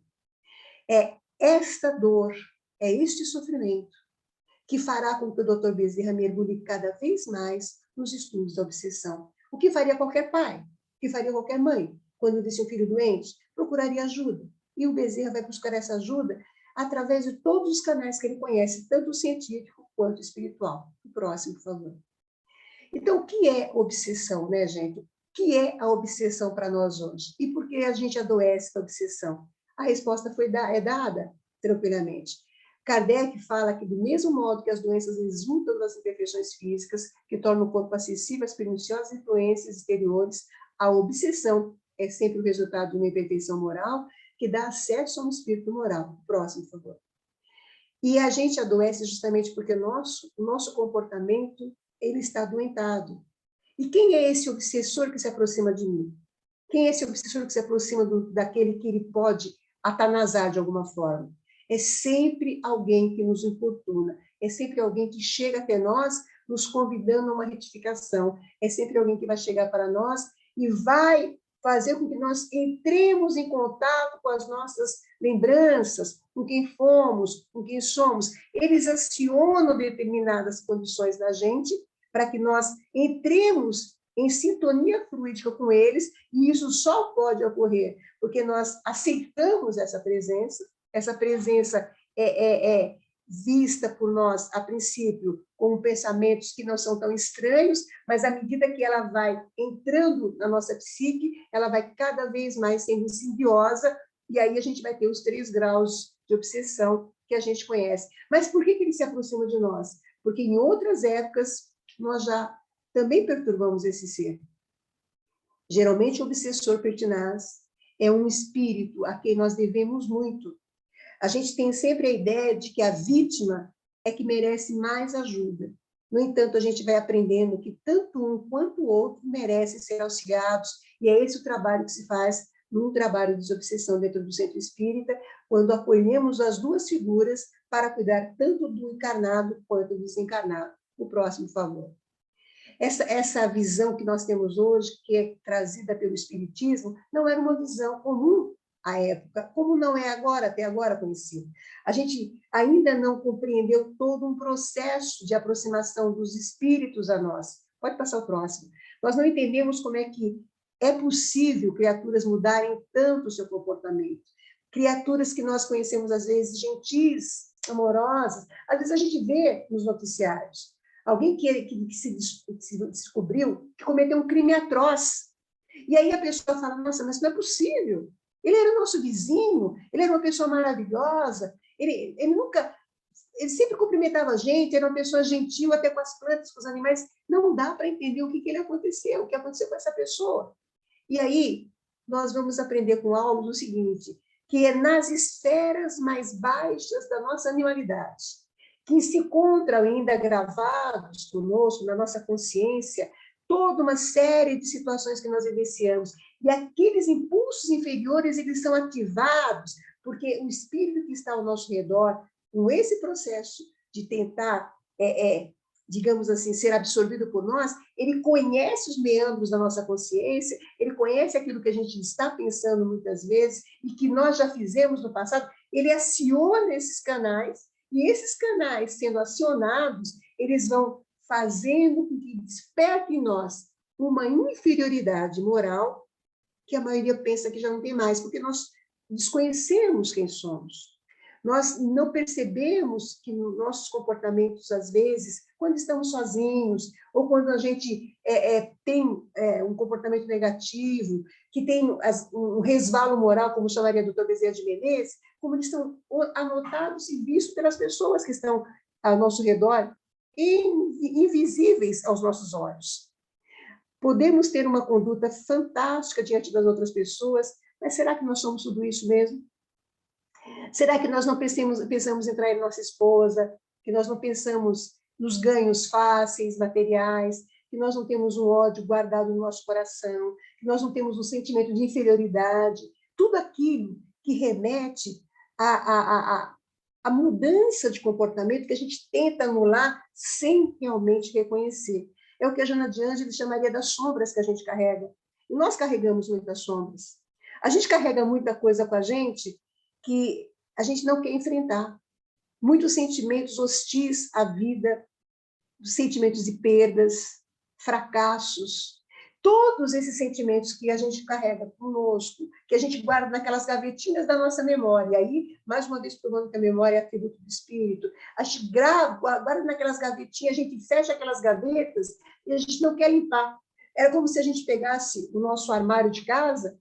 É esta dor, é este sofrimento que fará com que o Dr. Bezerra mergulhe cada vez mais nos estudos da obsessão. O que faria qualquer pai, o que faria qualquer mãe, quando visse um filho doente, procuraria ajuda. E o Bezerra vai buscar essa ajuda através de todos os canais que ele conhece, tanto o científico quanto o espiritual. O próximo, por favor. Então, o que é obsessão, né, gente? O que é a obsessão para nós hoje? E por que a gente adoece da obsessão? A resposta é dada tranquilamente. Kardec fala que, do mesmo modo que as doenças resultam das imperfeições físicas, que tornam o corpo acessível às perniciosas influências exteriores, a obsessão é sempre o resultado de uma imperfeição moral que dá acesso a um espírito moral. Próximo, por favor. E a gente adoece justamente porque o nosso comportamento ele está adoentado. E quem é esse obsessor que se aproxima de mim? Quem é esse obsessor que se aproxima daquele que ele pode atanasar de alguma forma? É sempre alguém que nos importuna, é sempre alguém que chega até nós nos convidando a uma retificação, é sempre alguém que vai chegar para nós e vai fazer com que nós entremos em contato com as nossas lembranças, com quem fomos, com quem somos. Eles acionam determinadas condições da gente para que nós entremos em sintonia fluídica com eles, e isso só pode ocorrer porque nós aceitamos essa presença é vista por nós, a princípio, como pensamentos que não são tão estranhos, mas à medida que ela vai entrando na nossa psique, ela vai cada vez mais sendo insidiosa, e aí a gente vai ter os 3 graus de obsessão que a gente conhece. Mas por que ele se aproxima de nós? Porque em outras épocas nós já também perturbamos esse ser. Geralmente o obsessor pertinaz é um espírito a quem nós devemos muito. A gente tem sempre a ideia de que a vítima é que merece mais ajuda. No entanto, a gente vai aprendendo que tanto um quanto o outro merecem ser auxiliados, e é esse o trabalho que se faz num trabalho de desobsessão dentro do Centro Espírita, quando acolhemos as 2 figuras para cuidar tanto do encarnado quanto do desencarnado. O próximo, por favor. Essa visão que nós temos hoje, que é trazida pelo Espiritismo, não era uma visão comum à época, como não é agora, até agora conhecido. A gente ainda não compreendeu todo um processo de aproximação dos espíritos a nós. Pode passar o próximo. Nós não entendemos como é que é possível criaturas mudarem tanto o seu comportamento. Criaturas que nós conhecemos, às vezes, gentis, amorosas, às vezes a gente vê nos noticiários. Alguém que se descobriu que cometeu um crime atroz. E aí a pessoa fala, nossa, mas não é possível. Ele era nosso vizinho, ele era uma pessoa maravilhosa, ele nunca ele sempre cumprimentava a gente, era uma pessoa gentil até com as plantas, com os animais. Não dá para entender o que aconteceu, o que aconteceu com essa pessoa. E aí, nós vamos aprender com Aulos o seguinte, que é nas esferas mais baixas da nossa animalidade, que se encontram ainda gravados conosco, na nossa consciência, toda uma série de situações que nós vivenciamos. E aqueles impulsos inferiores, eles são ativados, porque o espírito que está ao nosso redor, com esse processo de tentar, digamos assim, ser absorvido por nós, ele conhece os meandros da nossa consciência, ele conhece aquilo que a gente está pensando muitas vezes e que nós já fizemos no passado, ele aciona esses canais, e esses canais sendo acionados, eles vão fazendo com que desperte em nós uma inferioridade moral que a maioria pensa que já não tem mais, porque nós desconhecemos quem somos. Nós não percebemos que nossos comportamentos, às vezes, quando estamos sozinhos, ou quando a gente tem um comportamento negativo, que tem um resvalo moral, como chamaria o Dr. Bezerra de Menezes, como eles estão anotados e vistos pelas pessoas que estão ao nosso redor, invisíveis aos nossos olhos. Podemos ter uma conduta fantástica diante das outras pessoas, mas será que nós somos tudo isso mesmo? Será que nós não pensamos em trair nossa esposa, que nós não pensamos nos ganhos fáceis, materiais, que nós não temos um ódio guardado no nosso coração, que nós não temos um sentimento de inferioridade, tudo aquilo que remete à mudança de comportamento que a gente tenta anular sem realmente reconhecer. É o que a Joana de Ângeles chamaria das sombras que a gente carrega. E nós carregamos muitas sombras. A gente carrega muita coisa com a gente que a gente não quer enfrentar. Muitos sentimentos hostis à vida, sentimentos de perdas, fracassos, todos esses sentimentos que a gente carrega conosco, que a gente guarda naquelas gavetinhas da nossa memória. E aí, mais uma vez, provando que a memória é atributo do espírito, a gente guarda naquelas gavetinhas, a gente fecha aquelas gavetas e a gente não quer limpar. Era como se a gente pegasse o nosso armário de casa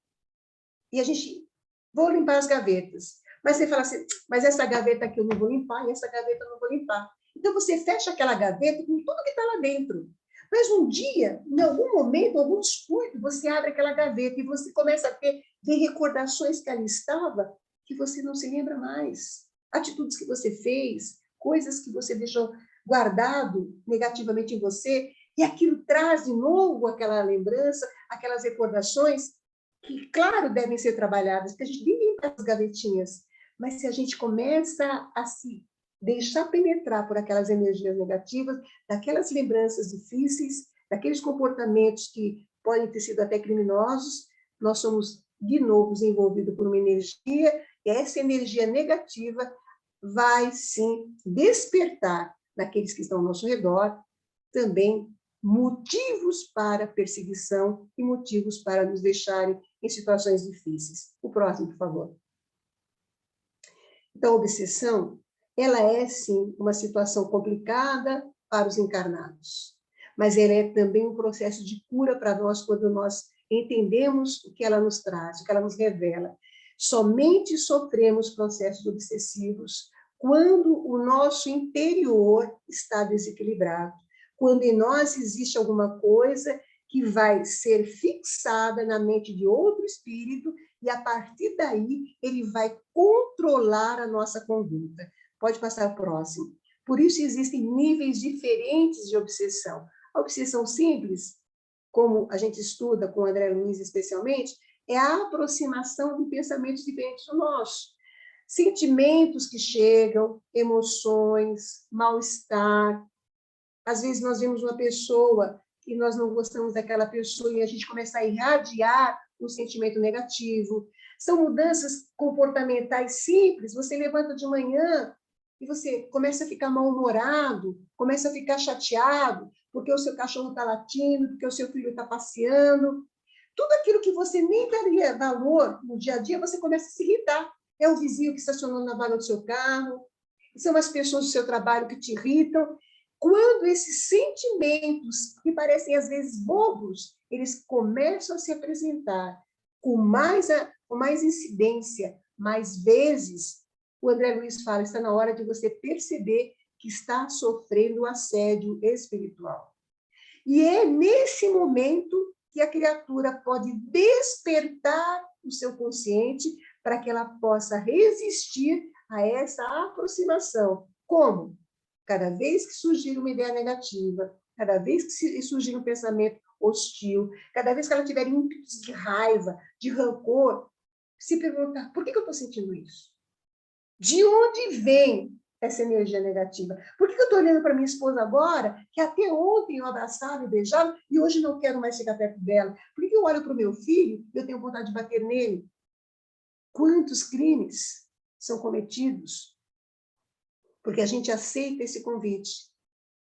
e a gente, vou limpar as gavetas. Mas você fala assim, mas essa gaveta aqui eu não vou limpar, e essa gaveta eu não vou limpar. Então, você fecha aquela gaveta com tudo que está lá dentro. Mas um dia, em algum momento, algum descuido, você abre aquela gaveta e você começa a ver recordações que ali estava, que você não se lembra mais. Atitudes que você fez, coisas que você deixou guardado negativamente em você, e aquilo traz de novo aquela lembrança, aquelas recordações, que, claro, devem ser trabalhadas, porque a gente nem limpa as gavetinhas, mas se a gente começa a se deixar penetrar por aquelas energias negativas, daquelas lembranças difíceis, daqueles comportamentos que podem ter sido até criminosos, nós somos, de novo, envolvidos por uma energia, e essa energia negativa vai, sim, despertar naqueles que estão ao nosso redor também motivos para perseguição e motivos para nos deixarem em situações difíceis. O próximo, por favor. Então, a obsessão, ela é, sim, uma situação complicada para os encarnados, mas ela é também um processo de cura para nós quando nós entendemos o que ela nos traz, o que ela nos revela. Somente sofremos processos obsessivos quando o nosso interior está desequilibrado, quando em nós existe alguma coisa que vai ser fixada na mente de outro espírito e, a partir daí, ele vai controlar a nossa conduta. Pode passar o próximo. Por isso, existem níveis diferentes de obsessão. A obsessão simples, como a gente estuda com o André Luiz especialmente, é a aproximação de pensamentos diferentes do nosso. Sentimentos que chegam, emoções, mal-estar. Às vezes nós vemos uma pessoa e nós não gostamos daquela pessoa e a gente começa a irradiar um sentimento negativo. São mudanças comportamentais simples. Você levanta de manhã e você começa a ficar mal-humorado, começa a ficar chateado, porque o seu cachorro está latindo, porque o seu filho está passeando. Tudo aquilo que você nem daria valor no dia a dia, você começa a se irritar. É o vizinho que estacionou na vaga do seu carro, são as pessoas do seu trabalho que te irritam. Quando esses sentimentos, que parecem às vezes bobos, eles começam a se apresentar com mais incidência, mais vezes, o André Luiz fala, está na hora de você perceber que está sofrendo assédio espiritual. E é nesse momento que a criatura pode despertar o seu consciente para que ela possa resistir a essa aproximação. Como? Cada vez que surgir uma ideia negativa, cada vez que surgir um pensamento hostil, cada vez que ela tiver ímpetos de raiva, de rancor, se perguntar, por que eu estou sentindo isso? De onde vem essa energia negativa? Por que eu estou olhando para minha esposa agora, que até ontem eu abraçava e beijava, e hoje não quero mais chegar perto dela? Por que eu olho para o meu filho e eu tenho vontade de bater nele? Quantos crimes são cometidos? Porque a gente aceita esse convite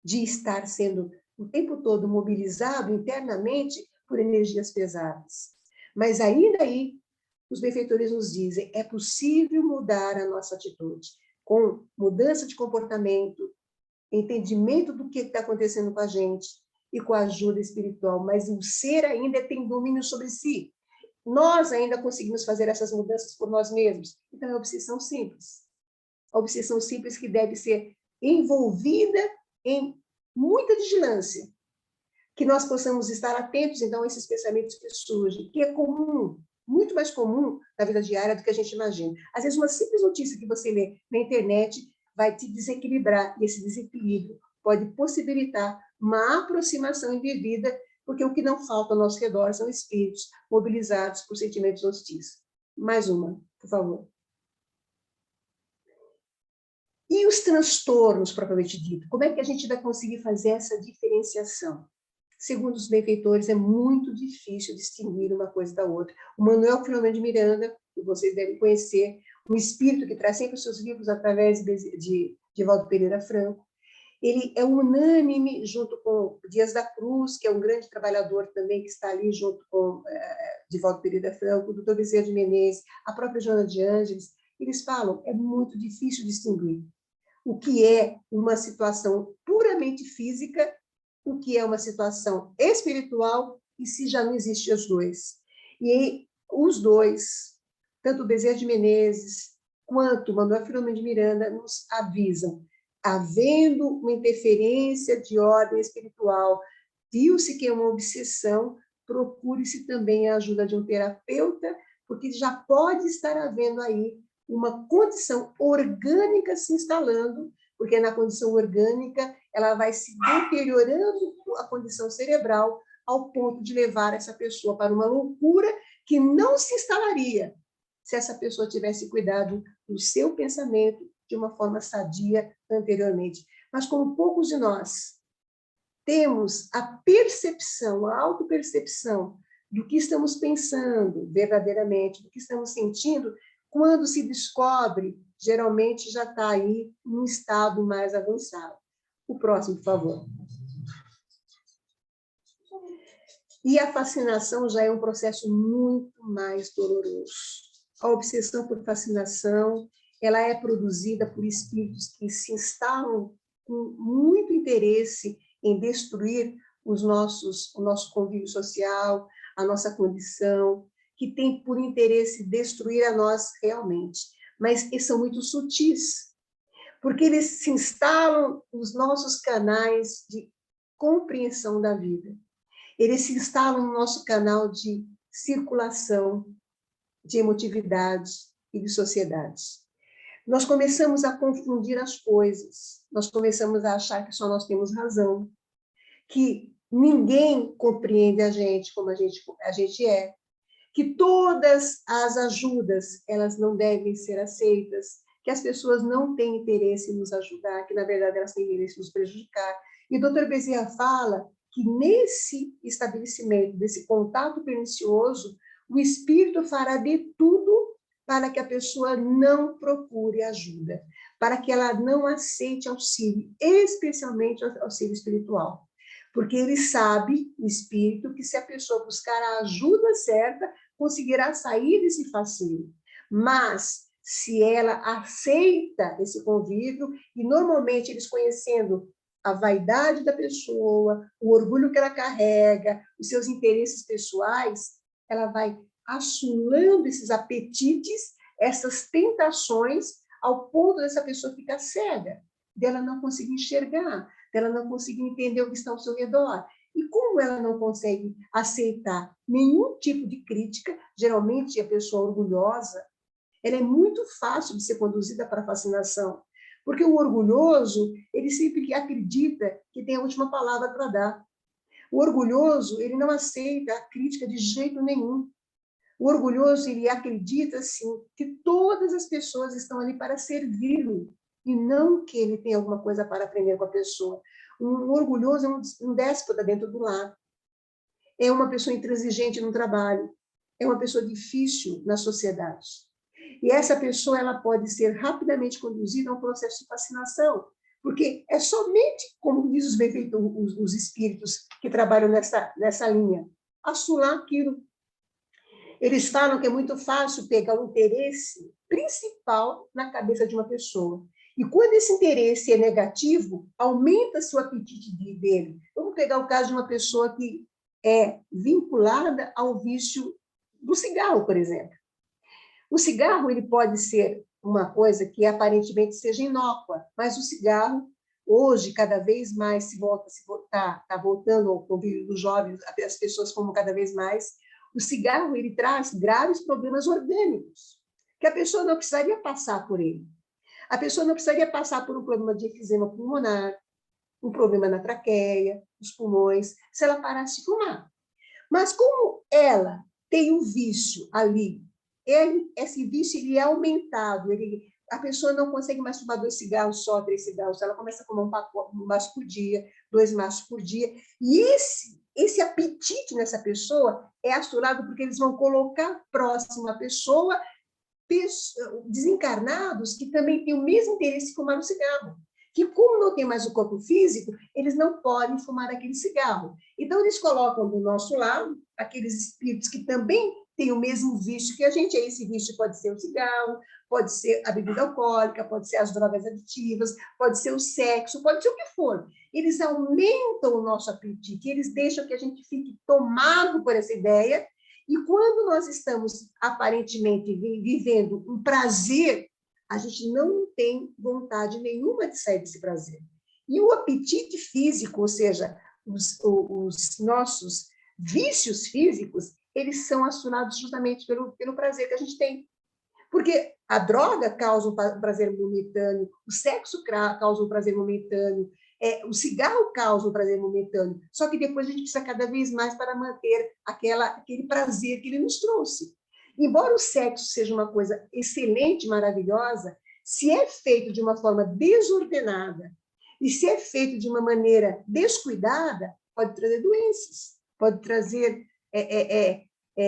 de estar sendo o tempo todo mobilizado internamente por energias pesadas. Mas ainda aí, os benfeitores nos dizem, é possível mudar a nossa atitude, com mudança de comportamento, entendimento do que está acontecendo com a gente e com a ajuda espiritual, mas o ser ainda tem domínio sobre si. Nós ainda conseguimos fazer essas mudanças por nós mesmos. Então, é uma obsessão simples. A obsessão simples que deve ser envolvida em muita vigilância, que nós possamos estar atentos, então, a esses pensamentos que surgem, que é comum, muito mais comum na vida diária do que a gente imagina. Às vezes, uma simples notícia que você lê na internet vai te desequilibrar, e esse desequilíbrio pode possibilitar uma aproximação indevida, porque o que não falta ao nosso redor são espíritos mobilizados por sentimentos hostis. Mais uma, por favor. E os transtornos, propriamente dito? Como é que a gente vai conseguir fazer essa diferenciação? Segundo os benfeitores, é muito difícil distinguir uma coisa da outra. O Manuel Filomeno de Miranda, que vocês devem conhecer, um espírito que traz sempre os seus livros através de Divaldo Pereira Franco, ele é unânime junto com Dias da Cruz, que é um grande trabalhador também, que está ali junto com Divaldo Pereira Franco, o doutor Bezerra de Menezes, a própria Joana de Ângeles. Eles falam, é muito difícil distinguir o que é uma situação puramente física, o que é uma situação espiritual, e se já não existem os dois. E os dois, tanto o Bezerra de Menezes quanto o Manuel Filomeno de Miranda, nos avisam, havendo uma interferência de ordem espiritual, viu-se que é uma obsessão, procure-se também a ajuda de um terapeuta, porque já pode estar havendo aí uma condição orgânica se instalando, porque na condição orgânica ela vai se deteriorando a condição cerebral ao ponto de levar essa pessoa para uma loucura que não se instalaria se essa pessoa tivesse cuidado do seu pensamento de uma forma sadia anteriormente. Mas como poucos de nós temos a percepção, a autopercepção do que estamos pensando verdadeiramente, do que estamos sentindo, quando se descobre, geralmente já está aí num estado mais avançado. O próximo, por favor. E a fascinação já é um processo muito mais doloroso. A obsessão por fascinação, ela é produzida por espíritos que se instalam com muito interesse em destruir o nosso convívio social, a nossa condição, que tem por interesse destruir a nós realmente. Mas eles são muito sutis, porque eles se instalam nos nossos canais de compreensão da vida. Eles se instalam no nosso canal de circulação, de emotividade e de sociedade. Nós começamos a confundir as coisas, nós começamos a achar que só nós temos razão, que ninguém compreende a gente como a gente é, que todas as ajudas, elas não devem ser aceitas, que as pessoas não têm interesse em nos ajudar, que, na verdade, elas têm interesse em nos prejudicar. E o Dr. Bezerra fala que, nesse estabelecimento, desse contato pernicioso, o espírito fará de tudo para que a pessoa não procure ajuda, para que ela não aceite auxílio, especialmente auxílio espiritual. Porque ele sabe, o espírito, que se a pessoa buscar a ajuda certa, conseguirá sair desse fascínio. Mas, se ela aceita esse convívio, e normalmente eles conhecendo a vaidade da pessoa, o orgulho que ela carrega, os seus interesses pessoais, ela vai assolando esses apetites, essas tentações, ao ponto dessa pessoa ficar cega, dela não conseguir enxergar, dela não conseguir entender o que está ao seu redor. E como ela não consegue aceitar nenhum tipo de crítica, geralmente a pessoa orgulhosa, ela é muito fácil de ser conduzida para a fascinação, porque o orgulhoso, ele sempre acredita que tem a última palavra para dar. O orgulhoso, ele não aceita a crítica de jeito nenhum. O orgulhoso, ele acredita, assim, que todas as pessoas estão ali para servi-lo, e não que ele tem alguma coisa para aprender com a pessoa. Um orgulhoso é um déspota dentro do lar. É uma pessoa intransigente no trabalho. É uma pessoa difícil na sociedade. E essa pessoa, ela pode ser rapidamente conduzida a um processo de fascinação, porque é somente, como diz os espíritos que trabalham nessa linha, assolar aquilo. Eles falam que é muito fácil pegar o interesse principal na cabeça de uma pessoa. E quando esse interesse é negativo, aumenta-se o apetite dele. Vamos pegar o caso de uma pessoa que é vinculada ao vício do cigarro, por exemplo. O cigarro, ele pode ser uma coisa que aparentemente seja inócua, mas o cigarro, hoje, cada vez mais está voltando ao convívio dos jovens, as pessoas fumam cada vez mais. O cigarro, ele traz graves problemas orgânicos, que a pessoa não precisaria passar por ele. A pessoa não precisaria passar por um problema de efizema pulmonar, um problema na traqueia, nos pulmões, se ela parasse de fumar. Mas como ela tem um vício ali, esse vício ele é aumentado, a pessoa não consegue mais fumar 2 cigarros só, 3 cigarros, ela começa a fumar um maço por dia, 2 maços por dia, e esse apetite nessa pessoa é assolado porque eles vão colocar próximo à pessoa desencarnados que também têm o mesmo interesse em fumar um cigarro, que como não tem mais o corpo físico, eles não podem fumar aquele cigarro. Então, eles colocam do nosso lado aqueles espíritos que também têm o mesmo vício que a gente. Esse vício pode ser o cigarro, pode ser a bebida alcoólica, pode ser as drogas aditivas, pode ser o sexo, pode ser o que for. Eles aumentam o nosso apetite, eles deixam que a gente fique tomado por essa ideia. E quando nós estamos, aparentemente, vivendo um prazer, a gente não tem vontade nenhuma de sair desse prazer. E o apetite físico, ou seja, os nossos vícios físicos, eles são acionados justamente pelo prazer que a gente tem. Porque a droga causa um prazer momentâneo, o sexo causa um prazer momentâneo, o cigarro causa um prazer momentâneo, só que depois a gente precisa cada vez mais para manter aquele prazer que ele nos trouxe. Embora o sexo seja uma coisa excelente, maravilhosa, se é feito de uma forma desordenada e se é feito de uma maneira descuidada, pode trazer doenças, pode trazer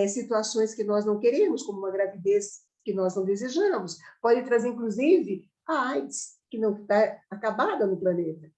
situações que nós não queremos, como uma gravidez que nós não desejamos, pode trazer, inclusive, a AIDS, que não está acabada no planeta.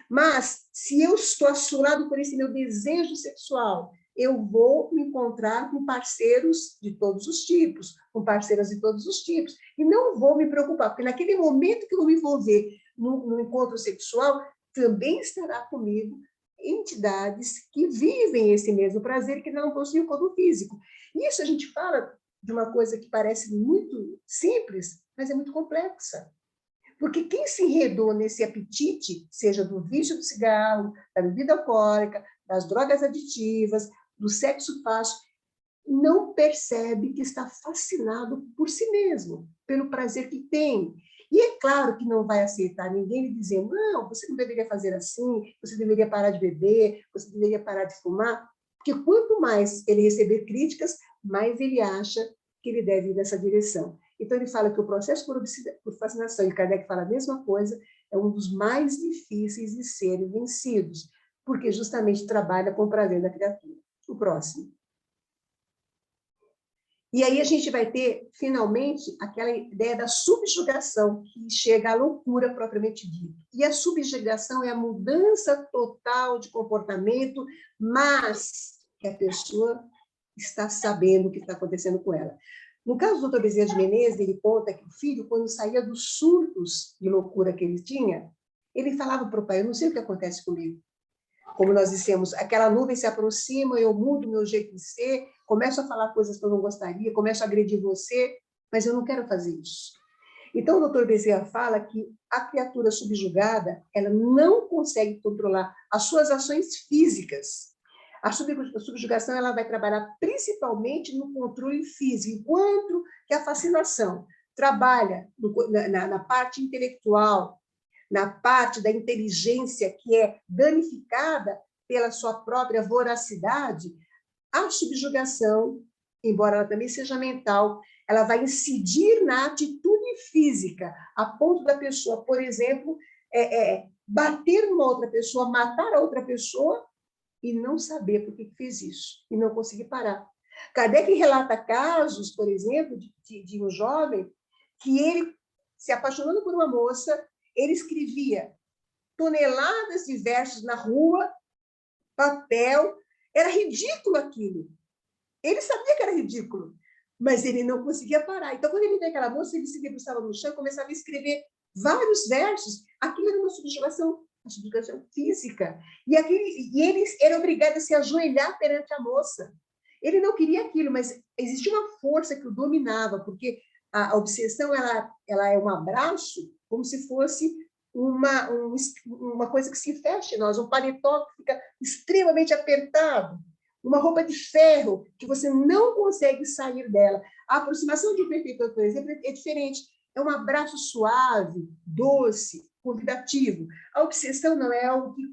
Mas, se eu estou assolado por esse meu desejo sexual, eu vou me encontrar com parceiros de todos os tipos, com parceiras de todos os tipos, e não vou me preocupar, porque naquele momento que eu vou me envolver no encontro sexual, também estará comigo entidades que vivem esse mesmo prazer e que não possuem o corpo físico. Isso a gente fala de uma coisa que parece muito simples, mas é muito complexa. Porque quem se enredou nesse apetite, seja do vício do cigarro, da bebida alcoólica, das drogas aditivas, do sexo fácil, não percebe que está fascinado por si mesmo, pelo prazer que tem. E é claro que não vai aceitar ninguém lhe dizer, não, você não deveria fazer assim, você deveria parar de beber, você deveria parar de fumar, porque quanto mais ele receber críticas, mais ele acha que ele deve ir nessa direção. Então, ele fala que o processo por fascinação, e Kardec fala a mesma coisa, é um dos mais difíceis de serem vencidos, porque justamente trabalha com o prazer da criatura. O próximo. E aí a gente vai ter, finalmente, aquela ideia da subjugação, que chega à loucura propriamente dita. E a subjugação é a mudança total de comportamento, mas que a pessoa está sabendo o que está acontecendo com ela. No caso do Dr. Bezerra de Menezes, ele conta que o filho, quando saía dos surtos de loucura que ele tinha, ele falava para o pai, eu não sei o que acontece comigo. Como nós dissemos, aquela nuvem se aproxima, eu mudo o meu jeito de ser, começo a falar coisas que eu não gostaria, começo a agredir você, mas eu não quero fazer isso. Então, o doutor Bezerra fala que a criatura subjugada, ela não consegue controlar as suas ações físicas. A subjugação ela vai trabalhar principalmente no controle físico, enquanto que a fascinação trabalha na parte intelectual, na parte da inteligência que é danificada pela sua própria voracidade. A subjugação, embora ela também seja mental, ela vai incidir na atitude física, a ponto da pessoa, por exemplo, bater numa outra pessoa, matar a outra pessoa e não saber por que fez isso, e não conseguir parar. Kardec relata casos, por exemplo, de um jovem que ele, se apaixonando por uma moça, ele escrevia toneladas de versos na rua, papel, era ridículo aquilo. Ele sabia que era ridículo, mas ele não conseguia parar. Então, quando ele via aquela moça, ele se debruçava no chão e começava a escrever vários versos. Aquilo era uma subjugação física. E ele era obrigado a se ajoelhar perante a moça. Ele não queria aquilo, mas existia uma força que o dominava, porque a obsessão ela é um abraço, como se fosse uma coisa que se fecha em nós, um paletó que fica extremamente apertado, uma roupa de ferro que você não consegue sair dela. A aproximação de um benfeitor, por exemplo, é diferente. É um abraço suave, doce, convidativo. A obsessão não é algo que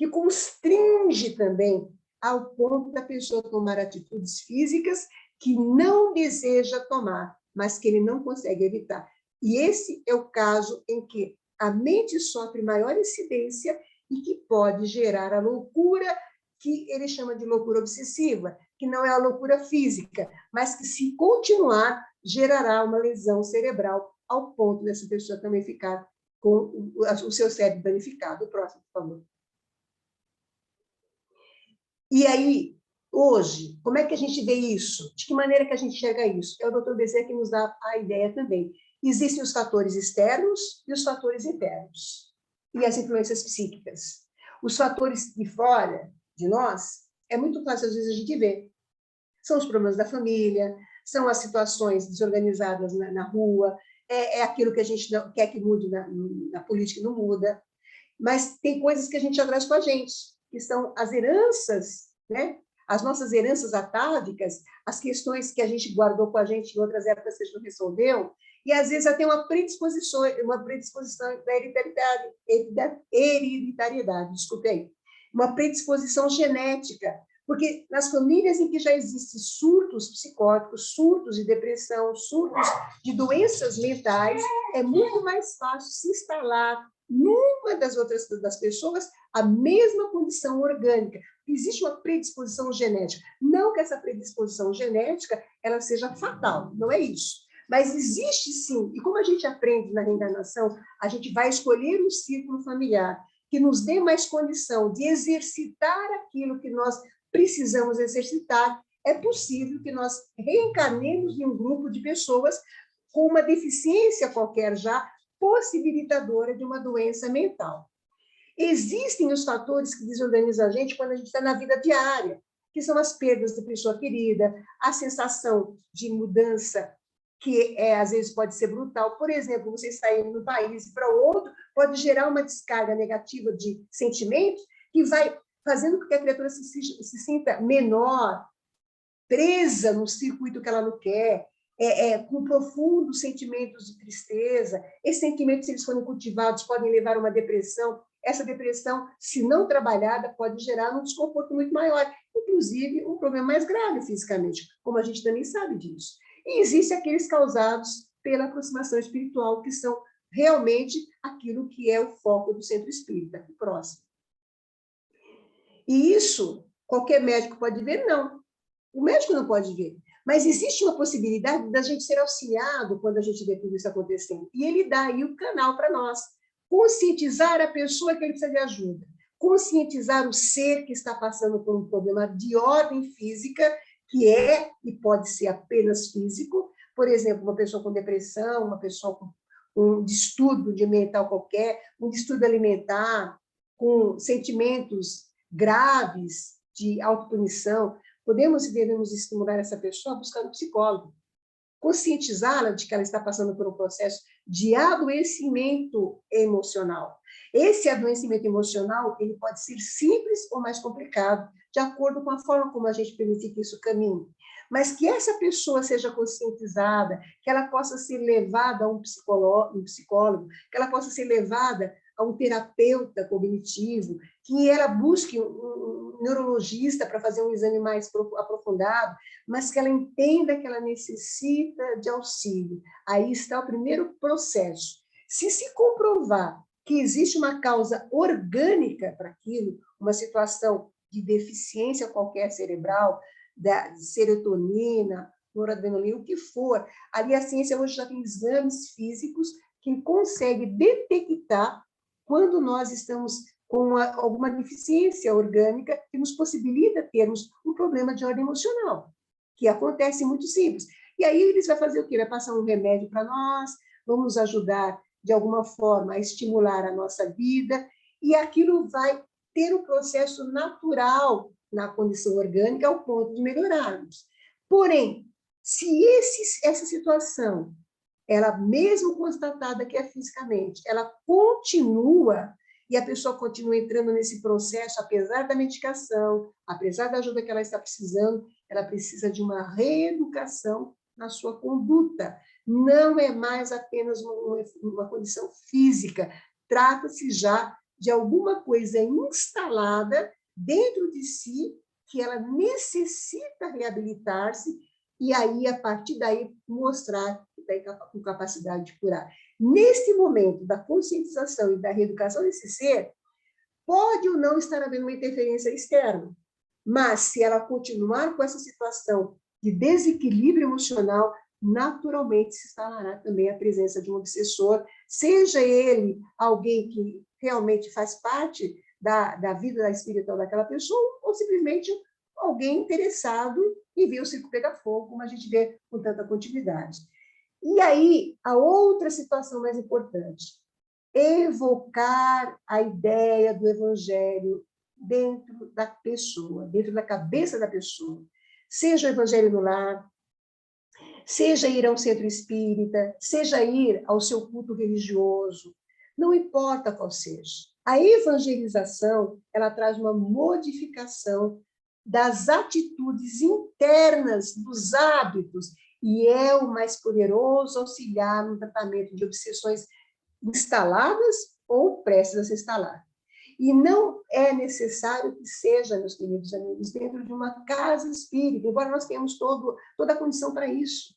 constringe também, ao ponto da pessoa tomar atitudes físicas que não deseja tomar, mas que ele não consegue evitar. E esse é o caso em que a mente sofre maior incidência e que pode gerar a loucura que ele chama de loucura obsessiva, que não é a loucura física, mas que, se continuar, gerará uma lesão cerebral ao ponto dessa pessoa também ficar com o seu cérebro danificado. O próximo, por favor. E aí, hoje, como é que a gente vê isso? De que maneira que a gente enxerga isso? É o doutor Bezerra que nos dá a ideia também. Existem os fatores externos e os fatores internos, e as influências psíquicas. Os fatores de fora de nós, é muito fácil, às vezes, a gente ver. São os problemas da família, são as situações desorganizadas na rua, é aquilo que a gente não quer que mude na política e não muda. Mas tem coisas que a gente já traz com a gente, que são as heranças, né? As nossas heranças atávicas, as questões que a gente guardou com a gente em outras épocas que a gente não resolveu, e às vezes até uma predisposição da hereditariedade, desculpe aí, uma predisposição genética, porque nas famílias em que já existem surtos psicóticos, surtos de depressão, surtos de doenças mentais, é muito mais fácil se instalar numa das outras das pessoas a mesma condição orgânica. Existe uma predisposição genética. Não que essa predisposição genética ela seja fatal, não é isso. Mas existe sim, e como a gente aprende na reencarnação, a gente vai escolher um círculo familiar que nos dê mais condição de exercitar aquilo que nós precisamos exercitar. É possível que nós reencarnemos em um grupo de pessoas com uma deficiência qualquer já, possibilitadora de uma doença mental. Existem os fatores que desorganizam a gente quando a gente está na vida diária, que são as perdas da pessoa querida, a sensação de mudança, que às vezes pode ser brutal. Por exemplo, você sair de um país para outro pode gerar uma descarga negativa de sentimentos que vai fazendo com que a criatura se sinta menor, presa no circuito que ela não quer, com profundos sentimentos de tristeza. Esses sentimentos, se eles forem cultivados, podem levar a uma depressão. Essa depressão, se não trabalhada, pode gerar um desconforto muito maior, inclusive um problema mais grave fisicamente, como a gente também sabe disso. E existem aqueles causados pela aproximação espiritual, que são realmente aquilo que é o foco do centro espírita, o próximo. E isso, qualquer médico pode ver? Não. O médico não pode ver. Mas existe uma possibilidade da gente ser auxiliado quando a gente vê tudo isso acontecendo. E ele dá aí o canal para nós. Conscientizar a pessoa que ele precisa de ajuda. Conscientizar o ser que está passando por um problema de ordem física, que é e pode ser apenas físico. Por exemplo, uma pessoa com depressão, uma pessoa com um distúrbio de mental qualquer, um distúrbio alimentar, com sentimentos graves de autopunição. Podemos e devemos estimular essa pessoa a buscar um psicólogo. conscientizá-la de que ela está passando por um processo de adoecimento emocional. Esse adoecimento emocional, ele pode ser simples ou mais complicado, de acordo com a forma como a gente permite que isso caminhe. Mas que essa pessoa seja conscientizada, que ela possa ser levada a um psicólogo, que ela possa ser levada a um terapeuta cognitivo, que ela busque um neurologista para fazer um exame mais aprofundado, mas que ela entenda que ela necessita de auxílio. Aí está o primeiro processo. Se comprovar que existe uma causa orgânica para aquilo, uma situação de deficiência qualquer cerebral, da serotonina, noradrenalina, o que for, ali a ciência hoje já tem exames físicos que consegue detectar quando nós estamos com alguma deficiência orgânica que nos possibilita termos um problema de ordem emocional, que acontece muito simples. E aí eles vão fazer o quê? Vai passar um remédio para nós, vamos nos ajudar de alguma forma a estimular a nossa vida, e aquilo vai ter um processo natural na condição orgânica ao ponto de melhorarmos. Porém, se essa situação, ela mesmo constatada que é fisicamente, ela continua e a pessoa continua entrando nesse processo, apesar da medicação, apesar da ajuda que ela está precisando, ela precisa de uma reeducação na sua conduta. Não é mais apenas uma condição física, trata-se já de alguma coisa instalada dentro de si que ela necessita reabilitar-se e aí, a partir daí, mostrar que está com capacidade de curar. Neste momento da conscientização e da reeducação desse ser, pode ou não estar havendo uma interferência externa, mas se ela continuar com essa situação de desequilíbrio emocional, naturalmente se instalará também a presença de um obsessor, seja ele alguém que realmente faz parte da vida espiritual daquela pessoa, ou simplesmente alguém interessado em ver o circo pegar fogo, como a gente vê com tanta continuidade. E aí, a outra situação mais importante, evocar a ideia do evangelho dentro da pessoa, dentro da cabeça da pessoa. Seja o evangelho no lar, seja ir a um centro espírita, seja ir ao seu culto religioso, não importa qual seja. A evangelização, ela traz uma modificação das atitudes internas, dos hábitos, e é o mais poderoso auxiliar no tratamento de obsessões instaladas ou prestes a se instalar. E não é necessário que seja, meus queridos amigos, dentro de uma casa espírita, embora nós tenhamos toda a condição para isso.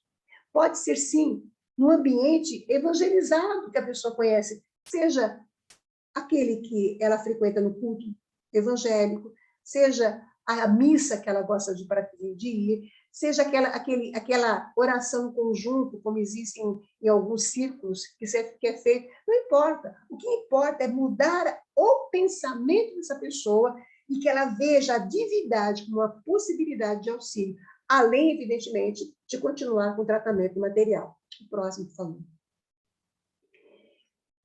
Pode ser, sim, num ambiente evangelizado que a pessoa conhece, seja aquele que ela frequenta no culto evangélico, seja a missa que ela gosta de ir, seja aquela oração em conjunto, como existe em alguns círculos que é feito, não importa. O que importa é mudar o pensamento dessa pessoa e que ela veja a divindade como uma possibilidade de auxílio, além, evidentemente, de continuar com o tratamento material. O próximo, por favor.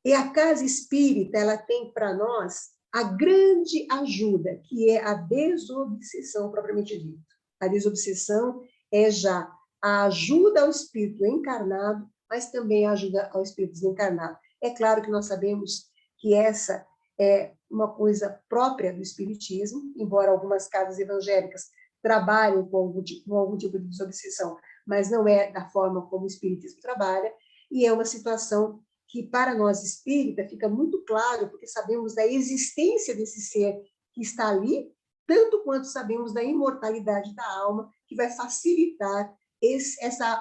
E a casa espírita, ela tem para nós a grande ajuda, que é a desobsessão propriamente dita. A desobsessão é já a ajuda ao espírito encarnado, mas também a ajuda ao espírito desencarnado. É claro que nós sabemos que essa é uma coisa própria do espiritismo, embora algumas casas evangélicas trabalhem com algum tipo de desobsessão, mas não é da forma como o espiritismo trabalha, e é uma situação que para nós espírita fica muito claro, porque sabemos da existência desse ser que está ali, tanto quanto sabemos da imortalidade da alma, que vai facilitar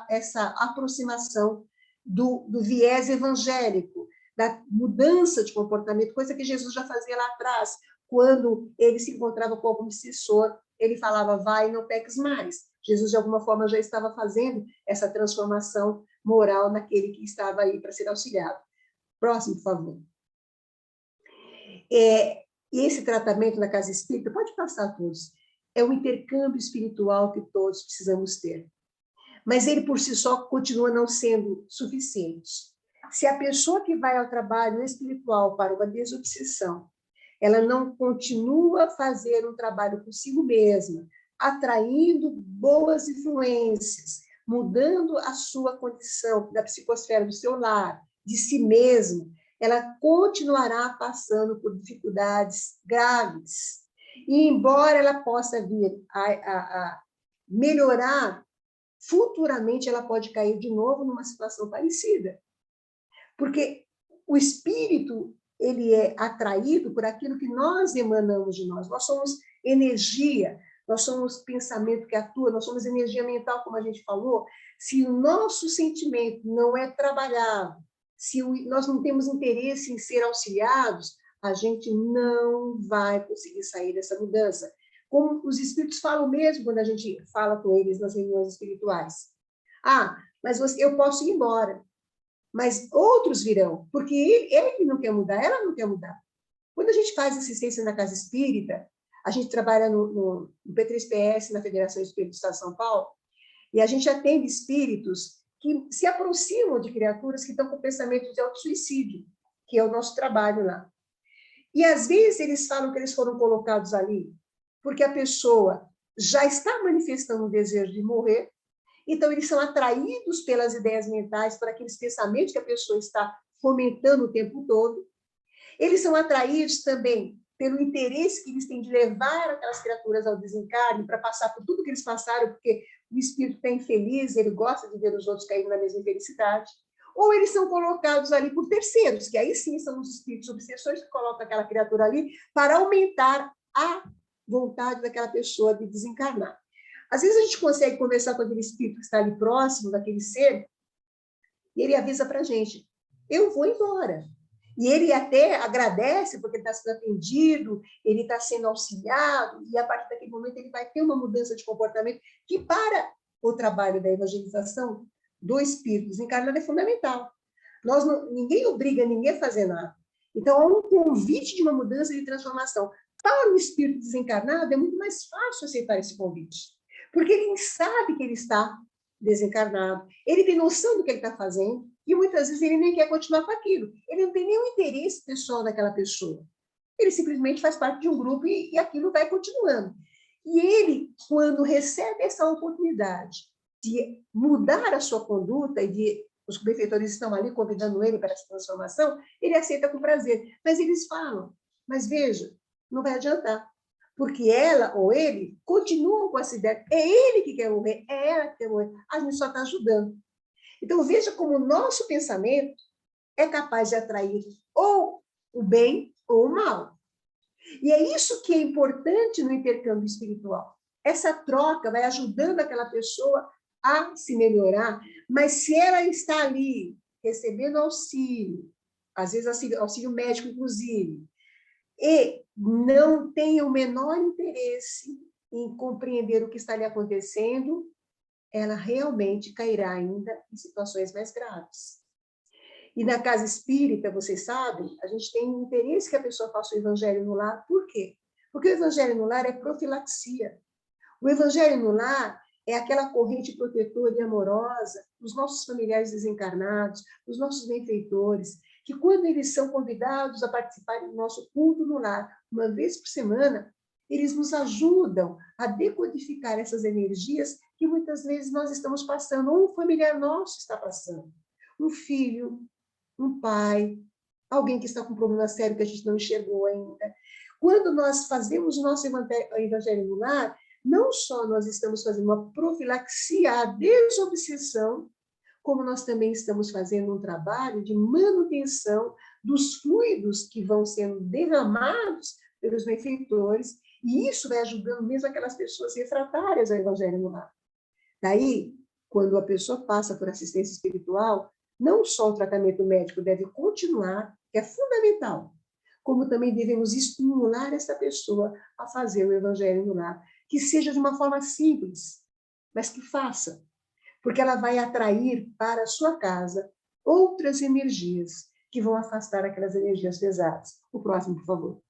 essa aproximação do viés evangélico, da mudança de comportamento, coisa que Jesus já fazia lá atrás, quando ele se encontrava com algum obsessor, ele falava, vai, não peques mais. Jesus, de alguma forma, já estava fazendo essa transformação moral naquele que estava aí para ser auxiliado. Próximo, por favor. E esse tratamento na casa espírita, pode passar a todos, é um intercâmbio espiritual que todos precisamos ter. Mas ele, por si só, continua não sendo suficiente. Se a pessoa que vai ao trabalho espiritual para uma desobsessão, ela não continua a fazer um trabalho consigo mesma, atraindo boas influências, mudando a sua condição da psicosfera do seu lar, de si mesmo, ela continuará passando por dificuldades graves. E, embora ela possa vir a melhorar, futuramente ela pode cair de novo numa situação parecida. Porque o espírito, ele é atraído por aquilo que nós emanamos de nós. Nós somos energia, nós somos pensamento que atua, nós somos energia mental, como a gente falou. Se o nosso sentimento não é trabalhado, se nós não temos interesse em ser auxiliados, a gente não vai conseguir sair dessa mudança. Como os espíritos falam mesmo quando a gente fala com eles nas reuniões espirituais. Ah, mas eu posso ir embora. Mas outros virão, porque ele que não quer mudar, ela não quer mudar. Quando a gente faz assistência na casa espírita, a gente trabalha no P3PS, na Federação Espírita do Estado de São Paulo, e a gente atende espíritos que se aproximam de criaturas que estão com pensamento de autossuicídio, que é o nosso trabalho lá. E, às vezes, eles falam que eles foram colocados ali porque a pessoa já está manifestando o desejo de morrer, então eles são atraídos pelas ideias mentais, por aqueles pensamentos que a pessoa está fomentando o tempo todo. Eles são atraídos também pelo interesse que eles têm de levar aquelas criaturas ao desencarne, para passar por tudo que eles passaram, porque o espírito está infeliz, ele gosta de ver os outros caindo na mesma infelicidade. Ou eles são colocados ali por terceiros, que aí sim são os espíritos obsessores que colocam aquela criatura ali para aumentar a vontade daquela pessoa de desencarnar. Às vezes a gente consegue conversar com aquele espírito que está ali próximo daquele ser, e ele avisa para a gente, eu vou embora. E ele até agradece, porque ele está sendo atendido, ele está sendo auxiliado, e a partir daquele momento ele vai ter uma mudança de comportamento que, para o trabalho da evangelização do espírito desencarnado, é fundamental. Ninguém obriga ninguém a fazer nada. Então, há um convite de uma mudança de transformação. Para o espírito desencarnado, é muito mais fácil aceitar esse convite, porque ele sabe que ele está desencarnado, ele tem noção do que ele está fazendo, e muitas vezes ele nem quer continuar com aquilo. Ele não tem nenhum interesse pessoal naquela pessoa. Ele simplesmente faz parte de um grupo e aquilo vai continuando. E ele, quando recebe essa oportunidade de mudar a sua conduta e os benfeitores estão ali convidando ele para essa transformação, ele aceita com prazer. Mas eles falam, mas veja, não vai adiantar. Porque ela ou ele continuam com essa ideia. É ele que quer morrer, é ela que quer morrer. A gente só está ajudando. Então, veja como o nosso pensamento é capaz de atrair ou o bem ou o mal. E é isso que é importante no intercâmbio espiritual. Essa troca vai ajudando aquela pessoa a se melhorar, mas se ela está ali recebendo auxílio, às vezes auxílio médico, inclusive, e não tem o menor interesse em compreender o que está lhe acontecendo, ela realmente cairá ainda em situações mais graves. E na casa espírita, vocês sabem, a gente tem interesse que a pessoa faça o evangelho no lar. Por quê? Porque o evangelho no lar é profilaxia. O evangelho no lar é aquela corrente protetora e amorosa dos nossos familiares desencarnados, dos nossos benfeitores, que quando eles são convidados a participar do nosso culto no lar, uma vez por semana, eles nos ajudam a decodificar essas energias que muitas vezes nós estamos passando, ou um familiar nosso está passando. Um filho, um pai, alguém que está com um problema sério que a gente não enxergou ainda. Quando nós fazemos o nosso evangelho no lar, não só nós estamos fazendo uma profilaxia à desobsessão, como nós também estamos fazendo um trabalho de manutenção dos fluidos que vão sendo derramados pelos benfeitores, e isso vai ajudando mesmo aquelas pessoas refratárias ao evangelho no lar. Daí, quando a pessoa passa por assistência espiritual, não só o tratamento médico deve continuar, que é fundamental, como também devemos estimular essa pessoa a fazer o evangelho no lar, que seja de uma forma simples, mas que faça, porque ela vai atrair para a sua casa outras energias que vão afastar aquelas energias pesadas. O próximo, por favor.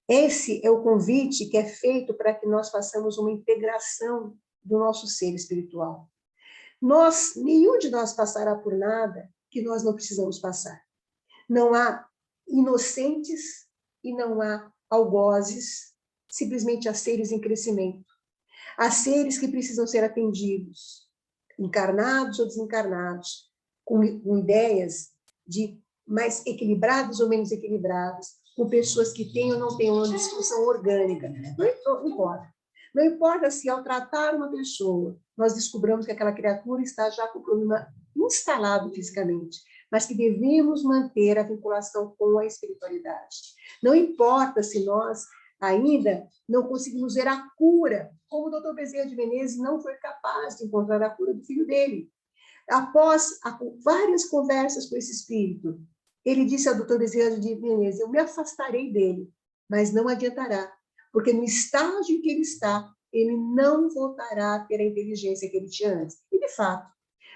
Esse é o convite que é feito para que nós façamos uma integração do nosso ser espiritual. Nenhum de nós passará por nada que nós não precisamos passar. Não há inocentes e não há algozes, simplesmente há seres em crescimento. Há seres que precisam ser atendidos, encarnados ou desencarnados, com ideias de mais equilibradas ou menos equilibradas, com pessoas que têm ou não têm uma disfunção orgânica. Não importa. Não importa se, ao tratar uma pessoa, nós descobramos que aquela criatura está já com o problema instalado fisicamente, mas que devemos manter a vinculação com a espiritualidade. Não importa se nós ainda não conseguimos ver a cura, como o Dr. Bezerra de Menezes não foi capaz de encontrar a cura do filho dele. Após várias conversas com esse espírito, ele disse ao Dr. Bezerra de Menezes: eu me afastarei dele, mas não adiantará, porque no estágio em que ele está, ele não voltará a ter a inteligência que ele tinha antes. E, de fato,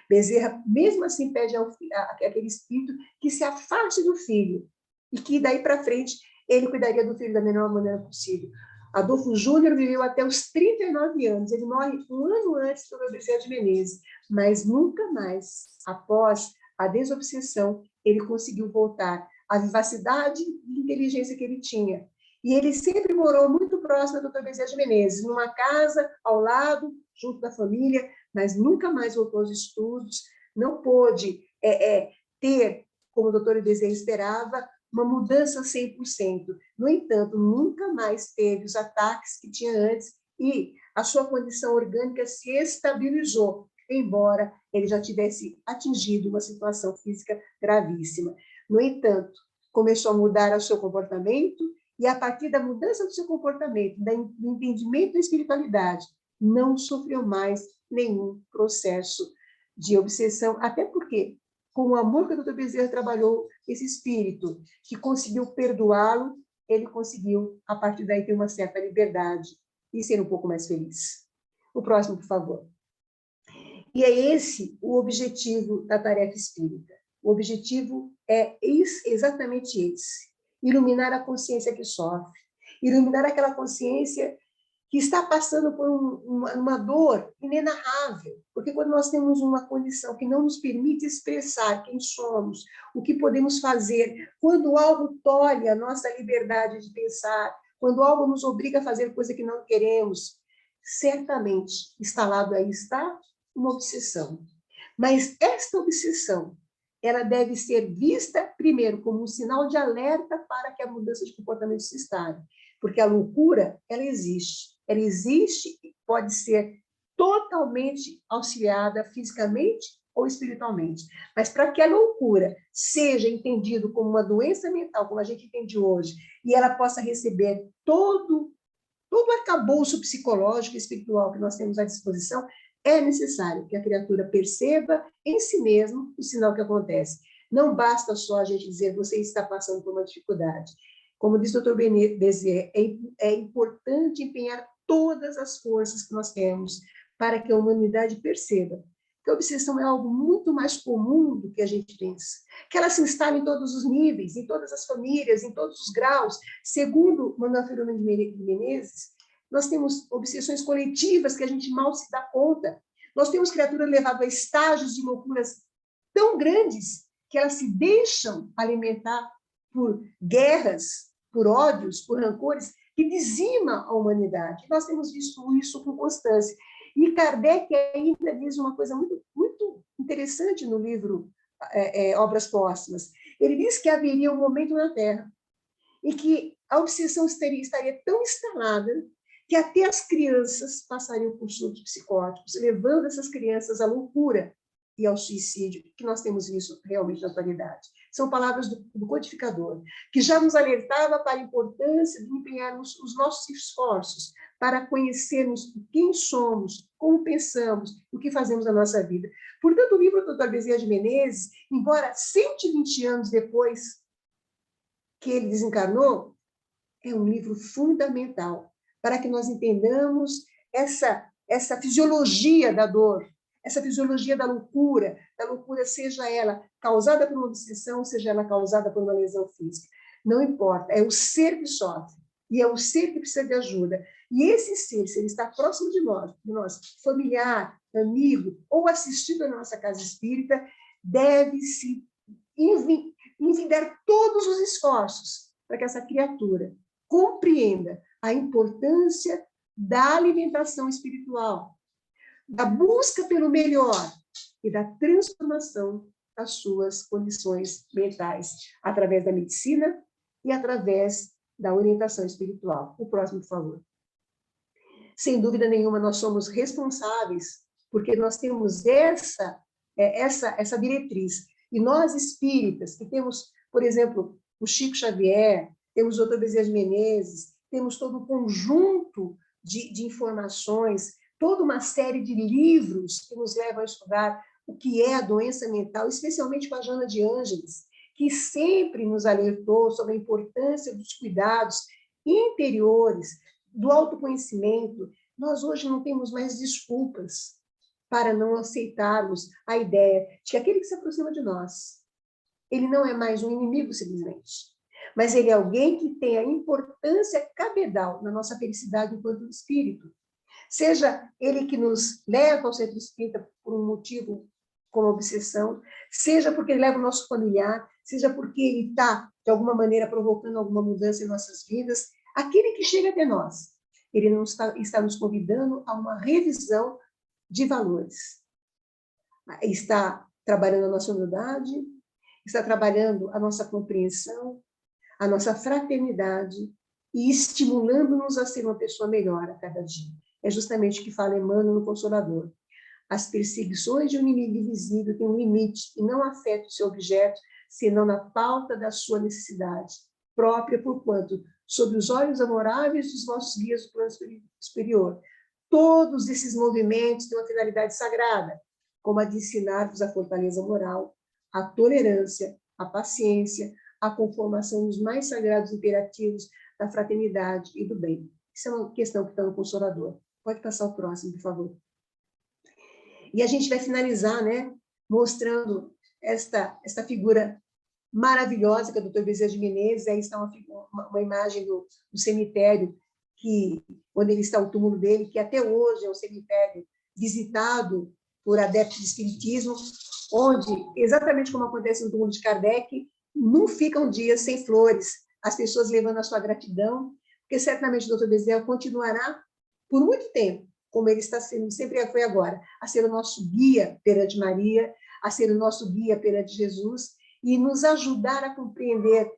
Bezerra, mesmo assim, pede àquele espírito que se afaste do filho e que, daí para frente, ele cuidaria do filho da melhor maneira possível. Adolfo Júnior viveu até os 39 anos, ele morre um ano antes do Bezerra de Menezes, mas nunca mais, após a desobsessão, ele conseguiu voltar à vivacidade e inteligência que ele tinha. E ele sempre morou muito próximo do Dr. Bezerra de Menezes, numa casa ao lado, junto da família, mas nunca mais voltou aos estudos, não pôde ter, como o doutor Bezerra esperava, uma mudança 100%. No entanto, nunca mais teve os ataques que tinha antes e a sua condição orgânica se estabilizou, embora ele já tivesse atingido uma situação física gravíssima. No entanto, começou a mudar o seu comportamento e, a partir da mudança do seu comportamento, do entendimento da espiritualidade, não sofreu mais nenhum processo de obsessão, até porque, com o amor que o Dr. Bezerra trabalhou, esse espírito que conseguiu perdoá-lo, ele conseguiu, a partir daí, ter uma certa liberdade e ser um pouco mais feliz. O próximo, por favor. E é esse o objetivo da tarefa espírita. O objetivo é exatamente esse: iluminar a consciência que sofre, iluminar aquela consciência que está passando por uma dor inenarrável, porque quando nós temos uma condição que não nos permite expressar quem somos, o que podemos fazer, quando algo tolhe a nossa liberdade de pensar, quando algo nos obriga a fazer coisa que não queremos, certamente instalado aí está uma obsessão. Mas esta obsessão, ela deve ser vista primeiro como um sinal de alerta para que a mudança de comportamento se instale, porque a loucura, ela existe e pode ser totalmente auxiliada fisicamente ou espiritualmente. Mas para que a loucura seja entendida como uma doença mental, como a gente entende hoje, e ela possa receber todo o arcabouço psicológico e espiritual que nós temos à disposição, é necessário que a criatura perceba em si mesmo o sinal que acontece. Não basta só a gente dizer: você está passando por uma dificuldade. Como diz o Dr. Bezerra, é importante empenhar todas as forças que nós temos para que a humanidade perceba que a obsessão é algo muito mais comum do que a gente pensa, que ela se instala em todos os níveis, em todas as famílias, em todos os graus. Segundo Manuel Filomeno de Menezes, nós temos obsessões coletivas que a gente mal se dá conta. Nós temos criaturas levadas a estágios de loucuras tão grandes que elas se deixam alimentar por guerras, por ódios, por rancores, que dizima a humanidade. Nós temos visto isso com constância. E Kardec ainda diz uma coisa muito, muito interessante no livro Obras Póstumas. Ele diz que haveria um momento na Terra em que a obsessão estaria tão instalada que até as crianças passariam por surtos psicóticos, levando essas crianças à loucura e ao suicídio, que nós temos visto realmente na atualidade. São palavras do codificador, que já nos alertava para a importância de empenharmos os nossos esforços para conhecermos quem somos, como pensamos, o que fazemos na nossa vida. Portanto, o livro do Dr. Bezerra de Menezes, embora 120 anos depois que ele desencarnou, é um livro fundamental para que nós entendamos essa fisiologia da dor, essa fisiologia da loucura, seja ela causada por uma obsessão, seja ela causada por uma lesão física. Não importa, é o ser que sofre, e é o ser que precisa de ajuda. E esse ser, se ele está próximo de nós, familiar, amigo, ou assistido à nossa casa espírita, deve-se envidar todos os esforços para que essa criatura compreenda a importância da alimentação espiritual, da busca pelo melhor e da transformação das suas condições mentais, através da medicina e através da orientação espiritual. O próximo, por favor. Sem dúvida nenhuma, nós somos responsáveis, porque nós temos essa diretriz. E nós, espíritas, que temos, por exemplo, o Chico Xavier, temos o Dr. Bezerra de Menezes, temos todo um conjunto de informações, toda uma série de livros que nos levam a estudar o que é a doença mental, especialmente com a Joana de Ângeles, que sempre nos alertou sobre a importância dos cuidados interiores, do autoconhecimento. Nós hoje não temos mais desculpas para não aceitarmos a ideia de que aquele que se aproxima de nós, ele não é mais um inimigo, simplesmente, mas ele é alguém que tem a importância cabedal na nossa felicidade enquanto espírito. Seja ele que nos leva ao centro espírita por um motivo como obsessão, seja porque ele leva o nosso familiar, seja porque ele está, de alguma maneira, provocando alguma mudança em nossas vidas, aquele que chega até nós, ele não está nos convidando a uma revisão de valores. Está trabalhando a nossa humildade, está trabalhando a nossa compreensão, a nossa fraternidade e estimulando-nos a ser uma pessoa melhor a cada dia. É justamente o que fala Emmanuel no Consolador. As perseguições de um inimigo invisível têm um limite e não afetam o seu objeto, senão na falta da sua necessidade própria, porquanto, sob os olhos amoráveis dos vossos guias do plano superior, todos esses movimentos têm uma finalidade sagrada, como a de ensinar-vos a fortaleza moral, a tolerância, a paciência, a conformação dos mais sagrados imperativos da fraternidade e do bem. Isso é uma questão que está no Consolador. Pode passar o próximo, por favor. E a gente vai finalizar, né, mostrando esta figura maravilhosa que é o Dr. Bezerra de Menezes. Aí está uma imagem do cemitério, onde ele está o túmulo dele, que até hoje é um cemitério visitado por adeptos de espiritismo, onde, exatamente como acontece no túmulo de Kardec, não ficam dias sem flores, as pessoas levando a sua gratidão, porque certamente o Dr. Bezerra continuará por muito tempo, como ele está sendo, sempre foi agora, a ser o nosso guia perante Maria, a ser o nosso guia perante Jesus, e nos ajudar a compreender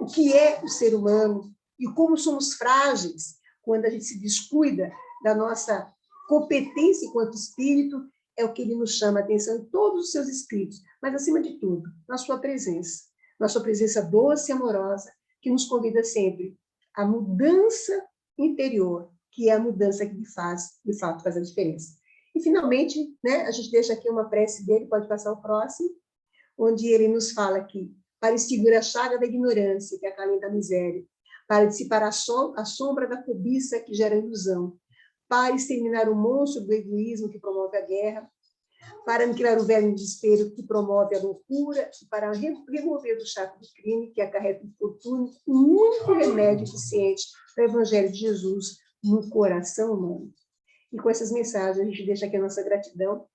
o que é o ser humano e como somos frágeis quando a gente se descuida da nossa competência enquanto espírito. É o que ele nos chama a atenção em todos os seus escritos, mas, acima de tudo, na sua presença doce e amorosa, que nos convida sempre à mudança interior, que é a mudança que, de fato, faz a diferença. E, finalmente, né, a gente deixa aqui uma prece dele, pode passar o próximo, onde ele nos fala aqui, para extinguir a chaga da ignorância, que acalenta a miséria, para dissipar a sombra da cobiça que gera ilusão, para exterminar o monstro do egoísmo que promove a guerra, para aniquilar o velho desespero que promove a loucura, e para remover do chaco do crime que acarreta o infortúnio, um único remédio eficiente do Evangelho de Jesus no coração humano. E com essas mensagens, a gente deixa aqui a nossa gratidão,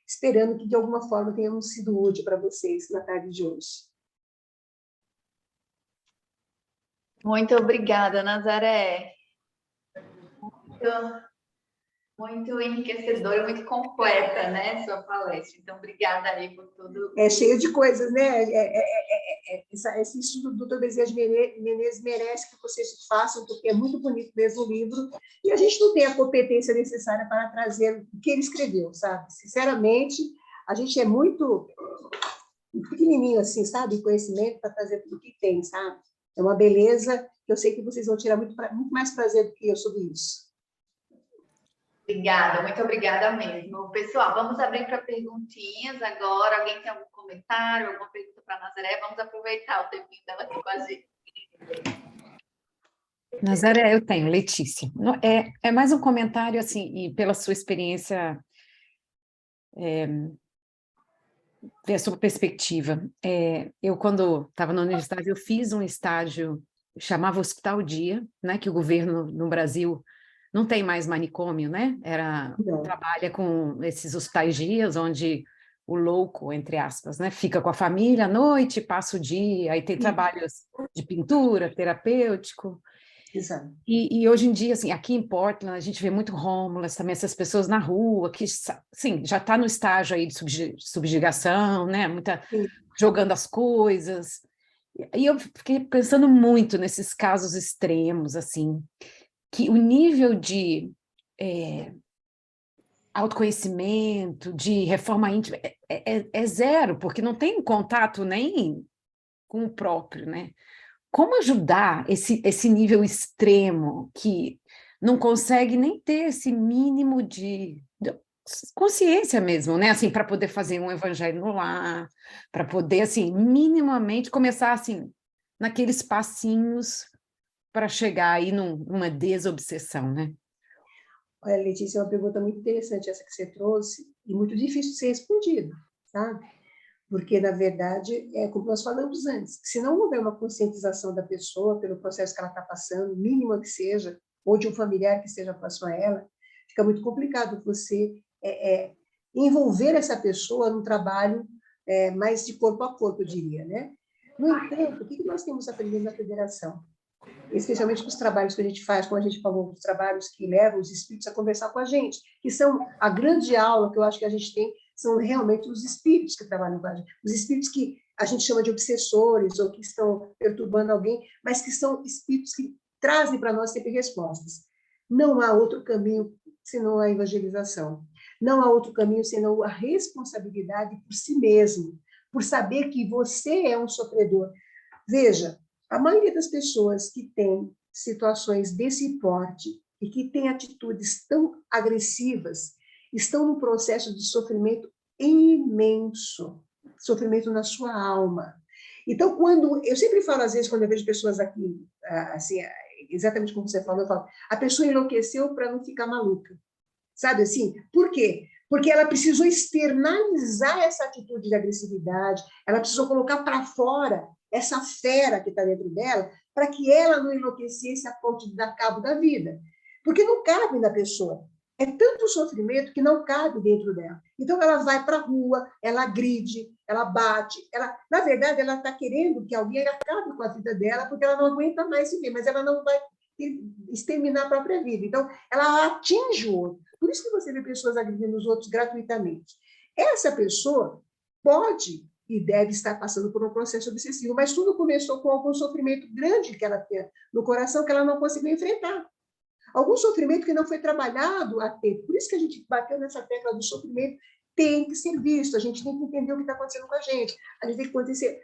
esperando que, de alguma forma, tenhamos sido útil para vocês na tarde de hoje. Muito obrigada, Nazaré. Muito enriquecedora, muito completa, né, sua palestra. Então, obrigada aí por tudo. É cheio de coisas, né? Esse estudo do Dr. Bezerra de Menezes merece que vocês façam, porque é muito bonito mesmo o livro, e a gente não tem a competência necessária para trazer o que ele escreveu, sabe? Sinceramente, a gente é muito pequenininho, assim, sabe? Conhecimento para trazer tudo que tem, sabe? É uma beleza que eu sei que vocês vão tirar muito mais prazer do que eu sobre isso. Obrigada, muito obrigada mesmo. Pessoal, vamos abrir para perguntinhas agora. Alguém tem algum comentário, alguma pergunta para a Nazaré? Vamos aproveitar o tempinho dela aqui com a gente. Nazaré, eu tenho, Letícia. É mais um comentário, assim, e pela sua experiência, ver a sua perspectiva. Eu, quando estava na universidade, eu fiz um estágio, chamava Hospital Dia, né, que o governo no Brasil não tem mais manicômio, né? Trabalha com esses hospitais dias, onde o louco, entre aspas, né, fica com a família à noite, passa o dia, aí tem trabalhos de pintura, terapêutico. Exato. E hoje em dia, assim, aqui em Portland, a gente vê muito homeless, também essas pessoas na rua, que, sim, já está no estágio aí de subjugação, né? Muita Sim. jogando as coisas. E eu fiquei pensando muito nesses casos extremos, assim, que o nível de autoconhecimento, de reforma íntima, é zero, porque não tem contato nem com o próprio, né? Como ajudar esse nível extremo que não consegue nem ter esse mínimo de consciência mesmo, né? Assim, para poder fazer um evangelho no lar, para poder, assim, minimamente começar, assim, naqueles passinhos para chegar aí numa desobsessão, né? Olha, Letícia, é uma pergunta muito interessante essa que você trouxe e muito difícil de ser respondida, sabe? Porque, na verdade, é como nós falamos antes, se não houver uma conscientização da pessoa pelo processo que ela está passando, mínima que seja, ou de um familiar que esteja próximo a ela, fica muito complicado você envolver essa pessoa num trabalho mais de corpo a corpo, eu diria, né? No entanto, o que nós temos aprendido na federação? Especialmente com os trabalhos que a gente faz, como a gente falou, os trabalhos que levam os espíritos a conversar com a gente, que são a grande aula que eu acho que a gente tem, são realmente os espíritos que trabalham com a gente, os espíritos que a gente chama de obsessores, ou que estão perturbando alguém, mas que são espíritos que trazem para nós sempre respostas. Não há outro caminho senão a evangelização. Não há outro caminho senão a responsabilidade por si mesmo, por saber que você é um sofredor. Veja, a maioria das pessoas que tem situações desse porte e que tem atitudes tão agressivas estão num processo de sofrimento imenso, sofrimento na sua alma. Então, quando eu sempre falo, às vezes, quando eu vejo pessoas aqui, assim, exatamente como você falou, eu falo, a pessoa enlouqueceu para não ficar maluca. Sabe assim? Por quê? Porque ela precisou externalizar essa atitude de agressividade, ela precisou colocar para fora essa fera que está dentro dela, para que ela não enlouquecesse a ponto de dar cabo da vida. Porque não cabe na pessoa. É tanto sofrimento que não cabe dentro dela. Então, ela vai para a rua, ela agride, ela bate. Na verdade, ela está querendo que alguém acabe com a vida dela, porque ela não aguenta mais viver, mas ela não vai exterminar a própria vida. Então, ela atinge o outro. Por isso que você vê pessoas agredindo os outros gratuitamente. Essa pessoa pode e deve estar passando por um processo obsessivo, mas tudo começou com algum sofrimento grande que ela tem no coração que ela não conseguiu enfrentar. Algum sofrimento que não foi trabalhado a tempo. Por isso que a gente bateu nessa tecla do sofrimento tem que ser visto, a gente tem que entender o que está acontecendo com a gente tem que acontecer,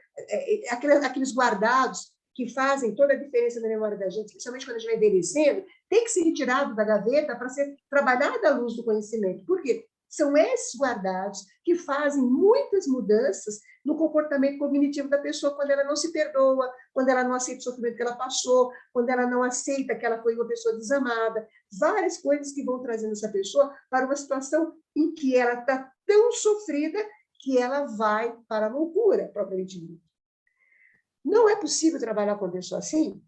aqueles guardados que fazem toda a diferença na memória da gente, especialmente quando a gente vai envelhecendo, tem que ser retirado da gaveta para ser trabalhado à luz do conhecimento. Por quê? São esses guardados que fazem muitas mudanças no comportamento cognitivo da pessoa quando ela não se perdoa, quando ela não aceita o sofrimento que ela passou, quando ela não aceita que ela foi uma pessoa desamada. Várias coisas que vão trazendo essa pessoa para uma situação em que ela está tão sofrida que ela vai para a loucura, propriamente dita. Não é possível trabalhar com a pessoa assim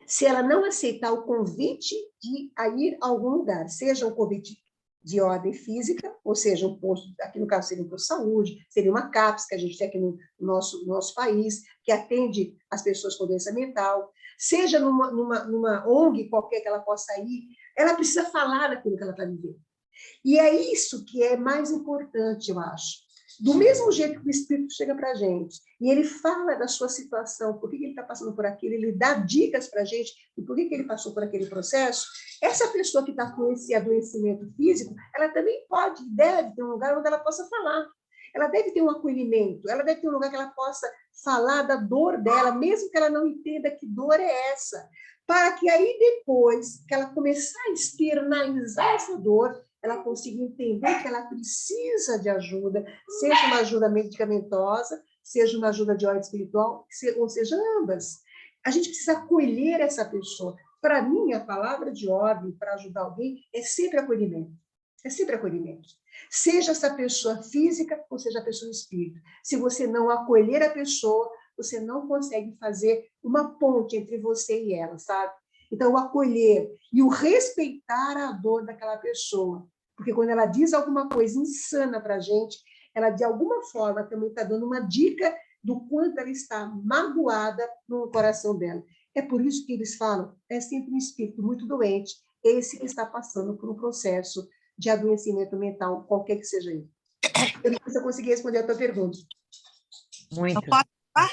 se ela não aceitar o convite de ir a algum lugar, seja um convite de ordem física, ou seja, um posto, aqui no caso seria um posto de saúde, seria uma CAPS, que a gente tem aqui no nosso país, que atende as pessoas com doença mental, seja numa ONG qualquer que ela possa ir, ela precisa falar daquilo que ela está vivendo. E é isso que é mais importante, eu acho. Do mesmo jeito que o Espírito chega para a gente e ele fala da sua situação, por que ele está passando por aquilo, ele dá dicas para a gente do por que ele passou por aquele processo, essa pessoa que está com esse adoecimento físico, ela também pode e deve ter um lugar onde ela possa falar. Ela deve ter um acolhimento, ela deve ter um lugar que ela possa falar da dor dela, mesmo que ela não entenda que dor é essa, para que aí depois que ela começar a externalizar essa dor, ela consiga entender que ela precisa de ajuda, seja uma ajuda medicamentosa, seja uma ajuda de ordem espiritual, ou seja, ambas. A gente precisa acolher essa pessoa. Para mim, a palavra de ordem para ajudar alguém é sempre acolhimento. É sempre acolhimento. Seja essa pessoa física ou seja a pessoa espírita. Se você não acolher a pessoa, você não consegue fazer uma ponte entre você e ela, sabe? Então, o acolher e o respeitar a dor daquela pessoa. Porque quando ela diz alguma coisa insana para a gente, ela, de alguma forma, também está dando uma dica do quanto ela está magoada no coração dela. É por isso que eles falam, é sempre um espírito muito doente, esse que está passando por um processo de adoecimento mental, qualquer que seja ele. Eu não sei se eu consegui responder a tua pergunta. Eu Muito. posso falar?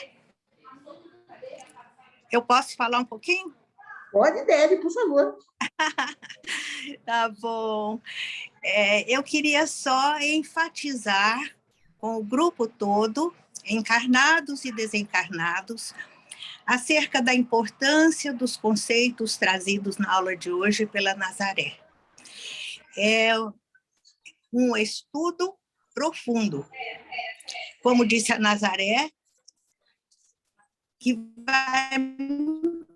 Eu posso falar um pouquinho? Pode e deve, por favor. Tá bom. Eu queria só enfatizar com o grupo todo, encarnados e desencarnados, acerca da importância dos conceitos trazidos na aula de hoje pela Nazaré. É um estudo profundo, como disse a Nazaré, que vai muito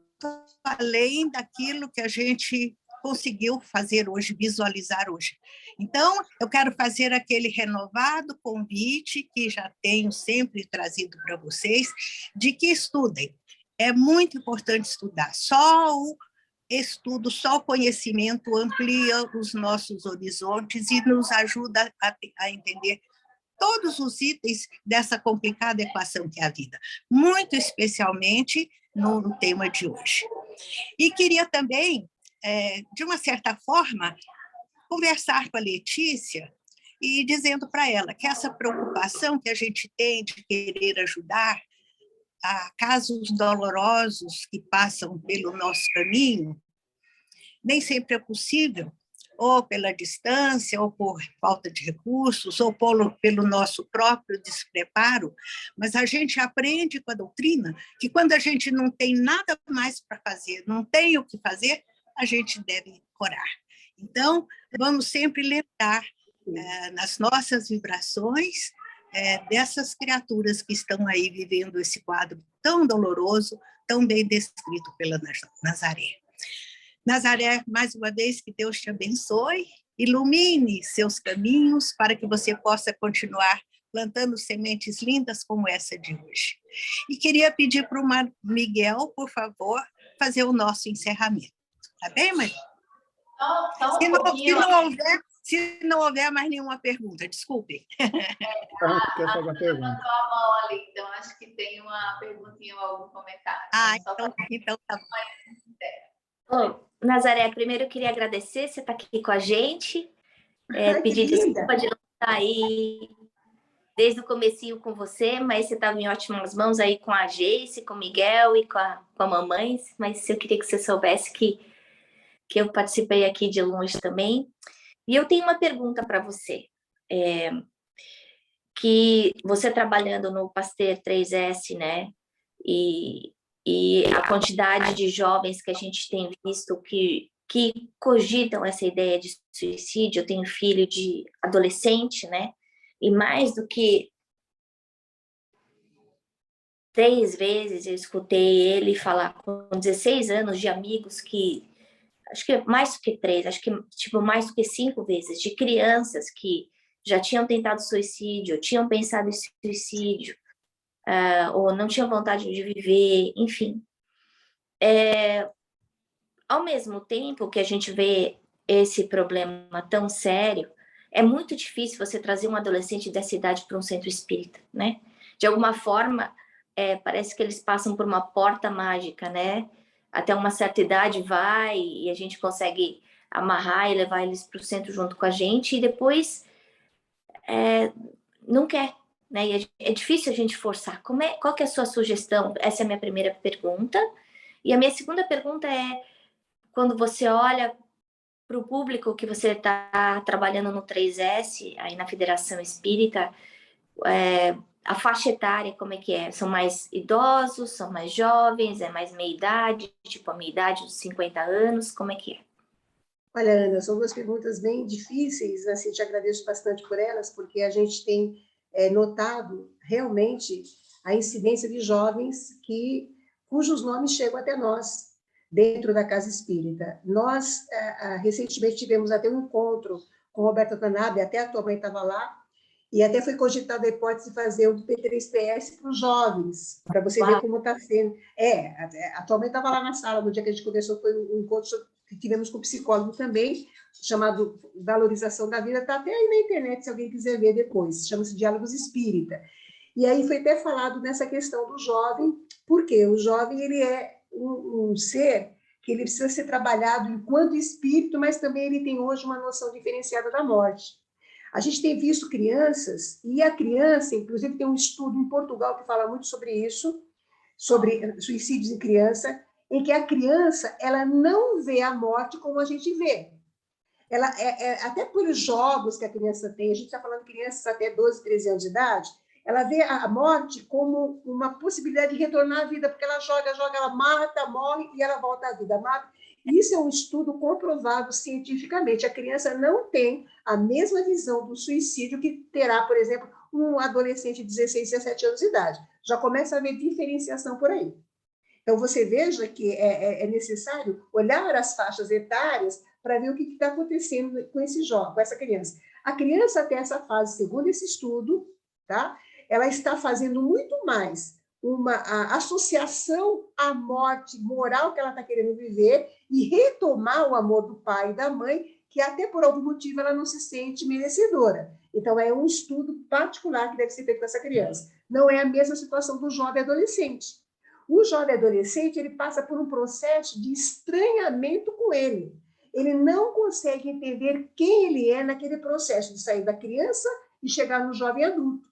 além daquilo que a gente conseguiu fazer hoje, visualizar hoje. Então, eu quero fazer aquele renovado convite que já tenho sempre trazido para vocês, de que estudem. É muito importante estudar. Só o estudo, só o conhecimento amplia os nossos horizontes e nos ajuda a entender todos os itens dessa complicada equação que é a vida, muito especialmente no tema de hoje. E queria também, de uma certa forma, conversar com a Letícia e dizendo para ela que essa preocupação que a gente tem de querer ajudar a casos dolorosos que passam pelo nosso caminho, nem sempre é possível, ou pela distância, ou por falta de recursos, ou pelo nosso próprio despreparo, mas a gente aprende com a doutrina que quando a gente não tem nada mais para fazer, não tem o que fazer, a gente deve orar. Então, vamos sempre lembrar nas nossas vibrações dessas criaturas que estão aí vivendo esse quadro tão doloroso, tão bem descrito pela Nazaré. Nazaré, mais uma vez, que Deus te abençoe, ilumine seus caminhos para que você possa continuar plantando sementes lindas como essa de hoje. E queria pedir para o Miguel, por favor, fazer o nosso encerramento. Tá bem, Maria? Se não houver mais nenhuma pergunta, desculpe. Quer fazer a pergunta? Levantou a mão ali, então acho que tem uma perguntinha ou algum comentário. Então tá bom. Nazaré, primeiro eu queria agradecer você estar aqui com a gente, pedir desculpa de não estar aí desde o comecinho com você, mas você estava em ótimas mãos aí com a Geice, com o Miguel e com a mamãe, mas eu queria que você soubesse que eu participei aqui de longe também. E eu tenho uma pergunta para você, que você trabalhando no Pasteur 3S, né, e a quantidade de jovens que a gente tem visto que cogitam essa ideia de suicídio. Eu tenho filho de adolescente, né, e mais do que 3 vezes eu escutei ele falar com 16 anos de amigos que, acho que mais do que 3, acho que tipo mais do que 5 vezes, de crianças que já tinham tentado suicídio, tinham pensado em suicídio, ou não tinham vontade de viver, enfim. Ao mesmo tempo que a gente vê esse problema tão sério, é muito difícil você trazer um adolescente dessa idade para um centro espírita, né? De alguma forma, parece que eles passam por uma porta mágica, né? Até uma certa idade vai e a gente consegue amarrar e levar eles para o centro junto com a gente, e depois não quer, né? E é difícil a gente forçar. Qual que é a sua sugestão? Essa é a minha primeira pergunta. E a minha segunda pergunta é, quando você olha para o público que você está trabalhando no 3S, aí na Federação Espírita, a faixa etária, como é que é? São mais idosos, são mais jovens, é mais meia-idade, tipo a meia-idade dos 50 anos, como é que é? Olha, Ana, são 2 perguntas bem difíceis, assim, te agradeço bastante por elas, porque a gente tem notado realmente a incidência de jovens cujos nomes chegam até nós, dentro da Casa Espírita. Nós, recentemente, tivemos até um encontro com Roberta Tanabe, até a tua mãe estava lá, e até foi cogitada a hipótese de fazer o P3PS para os jovens, para você ver como está sendo. A tua mãe estava lá na sala, no dia que a gente conversou, foi um encontro que tivemos com o psicólogo também, chamado Valorização da Vida, está até aí na internet, se alguém quiser ver depois, chama-se Diálogos Espírita. E aí foi até falado nessa questão do jovem, porque o jovem ele é um ser que ele precisa ser trabalhado enquanto espírito, mas também ele tem hoje uma noção diferenciada da morte. A gente tem visto crianças, e a criança, inclusive tem um estudo em Portugal que fala muito sobre isso, sobre suicídios em criança, em que a criança ela não vê a morte como a gente vê. Ela até pelos jogos que a criança tem, a gente está falando de crianças até 12, 13 anos de idade, ela vê a morte como uma possibilidade de retornar à vida, porque ela joga, ela mata, morre e ela volta à vida, mata. Isso é um estudo comprovado cientificamente. A criança não tem a mesma visão do suicídio que terá, por exemplo, um adolescente de 16, 17 anos de idade. Já começa a haver diferenciação por aí. Então, você veja que é necessário olhar as faixas etárias para ver o que está acontecendo com esse jovem, com essa criança. A criança, até essa fase, segundo esse estudo, tá? Ela está fazendo muito mais uma associação à morte moral que ela está querendo viver e retomar o amor do pai e da mãe, que até por algum motivo ela não se sente merecedora. Então, é um estudo particular que deve ser feito com essa criança. Não é a mesma situação do jovem adolescente. O jovem adolescente, ele passa por um processo de estranhamento com ele. Ele não consegue entender quem ele é naquele processo de sair da criança e chegar no jovem adulto.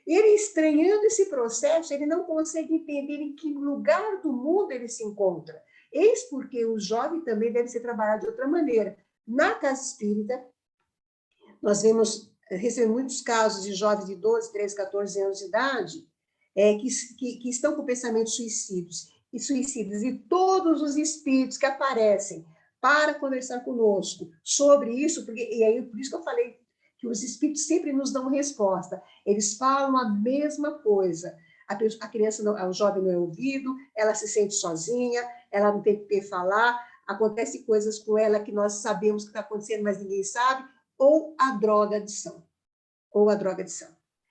Ele, estranhando esse processo, ele não consegue entender em que lugar do mundo ele se encontra. Eis porque o jovem também deve ser trabalhado de outra maneira. Na casa espírita, nós recebemos muitos casos de jovens de 12, 13, 14 anos de idade que estão com pensamentos suicidas. E todos os espíritos que aparecem para conversar conosco sobre isso, por isso que eu falei que os espíritos sempre nos dão resposta. Eles falam a mesma coisa. A criança, o jovem não é ouvido, ela se sente sozinha, ela não tem com quem falar, acontece coisas com ela que nós sabemos que está acontecendo, mas ninguém sabe, ou a drogadição.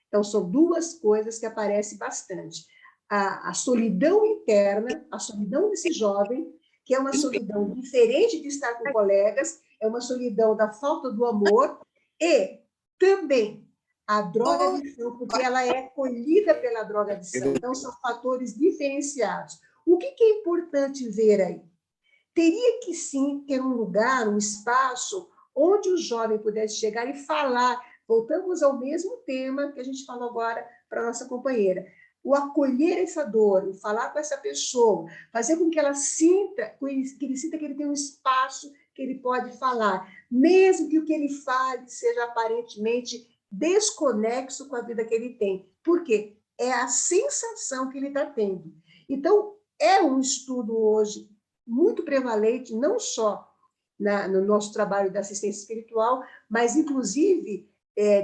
Então, são duas coisas que aparecem bastante. A solidão interna, a solidão desse jovem, que é uma solidão diferente de estar com colegas, é uma solidão da falta do amor, e também a drogadição, porque ela é colhida pela drogadição. Então, são fatores diferenciados. O que é importante ver aí? Teria que, sim, ter um lugar, um espaço, onde o jovem pudesse chegar e falar. Voltamos ao mesmo tema que a gente falou agora para a nossa companheira. O acolher essa dor, o falar com essa pessoa, fazer com que ela sinta, que ele sinta que ele tem um espaço que ele pode falar, mesmo que o que ele fale seja aparentemente desconexo com a vida que ele tem. Por quê? É a sensação que ele está tendo. Então, é um estudo hoje muito prevalente, não só no nosso trabalho da assistência espiritual, mas, inclusive,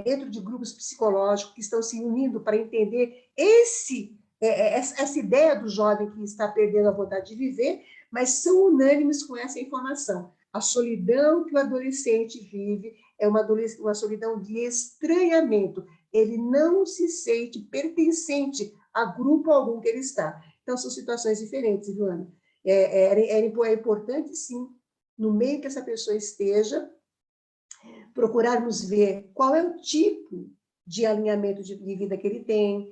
dentro de grupos psicológicos que estão se unindo para entender essa ideia do jovem que está perdendo a vontade de viver, mas são unânimes com essa informação. A solidão que o adolescente vive é uma solidão de estranhamento. Ele não se sente pertencente a grupo algum que ele está. Então, são situações diferentes, Joana. É importante, sim, no meio que essa pessoa esteja, procurarmos ver qual é o tipo de alinhamento de vida que ele tem,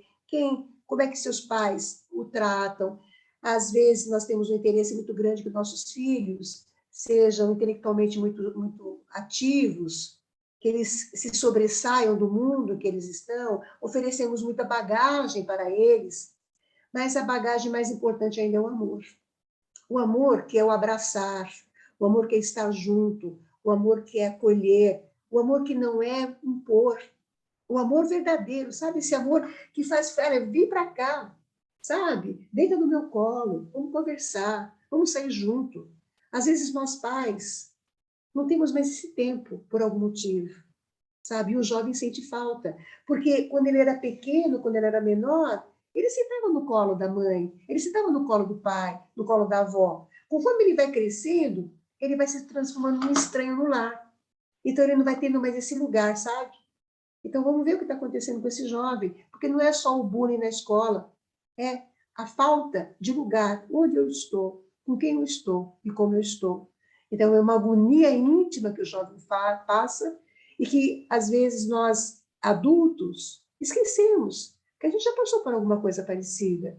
como é que seus pais o tratam. Às vezes, nós temos um interesse muito grande que nossos filhos sejam intelectualmente muito ativos, que eles se sobressaiam do mundo que eles estão, oferecemos muita bagagem para eles, mas a bagagem mais importante ainda é o amor. O amor que é o abraçar, o amor que é estar junto, o amor que é acolher, o amor que não é impor, o amor verdadeiro, sabe? Esse amor que faz, vir para cá, sabe? Deita no meu colo, vamos conversar, vamos sair junto. Às vezes nós pais não temos mais esse tempo por algum motivo, sabe? E o jovem sente falta, porque quando ele era pequeno, quando ele era menor, ele sentava no colo da mãe, ele sentava no colo do pai, no colo da avó. Conforme ele vai crescendo, ele vai se transformando num estranho no lar. Então, ele não vai tendo mais esse lugar, sabe? Então, vamos ver o que está acontecendo com esse jovem, porque não é só o bullying na escola, é a falta de lugar, onde eu estou, com quem eu estou e como eu estou. Então, é uma agonia íntima que o jovem passa e que, às vezes, nós, adultos, esquecemos que a gente já passou por alguma coisa parecida.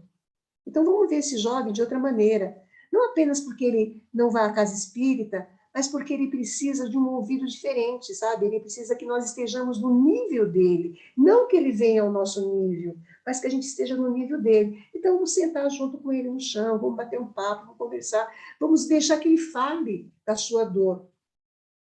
Então, vamos ver esse jovem de outra maneira. Não apenas porque ele não vai à casa espírita, mas porque ele precisa de um ouvido diferente, sabe? Ele precisa que nós estejamos no nível dele. Não que ele venha ao nosso nível, mas que a gente esteja no nível dele. Então, vamos sentar junto com ele no chão, vamos bater um papo, vamos conversar, vamos deixar que ele fale da sua dor.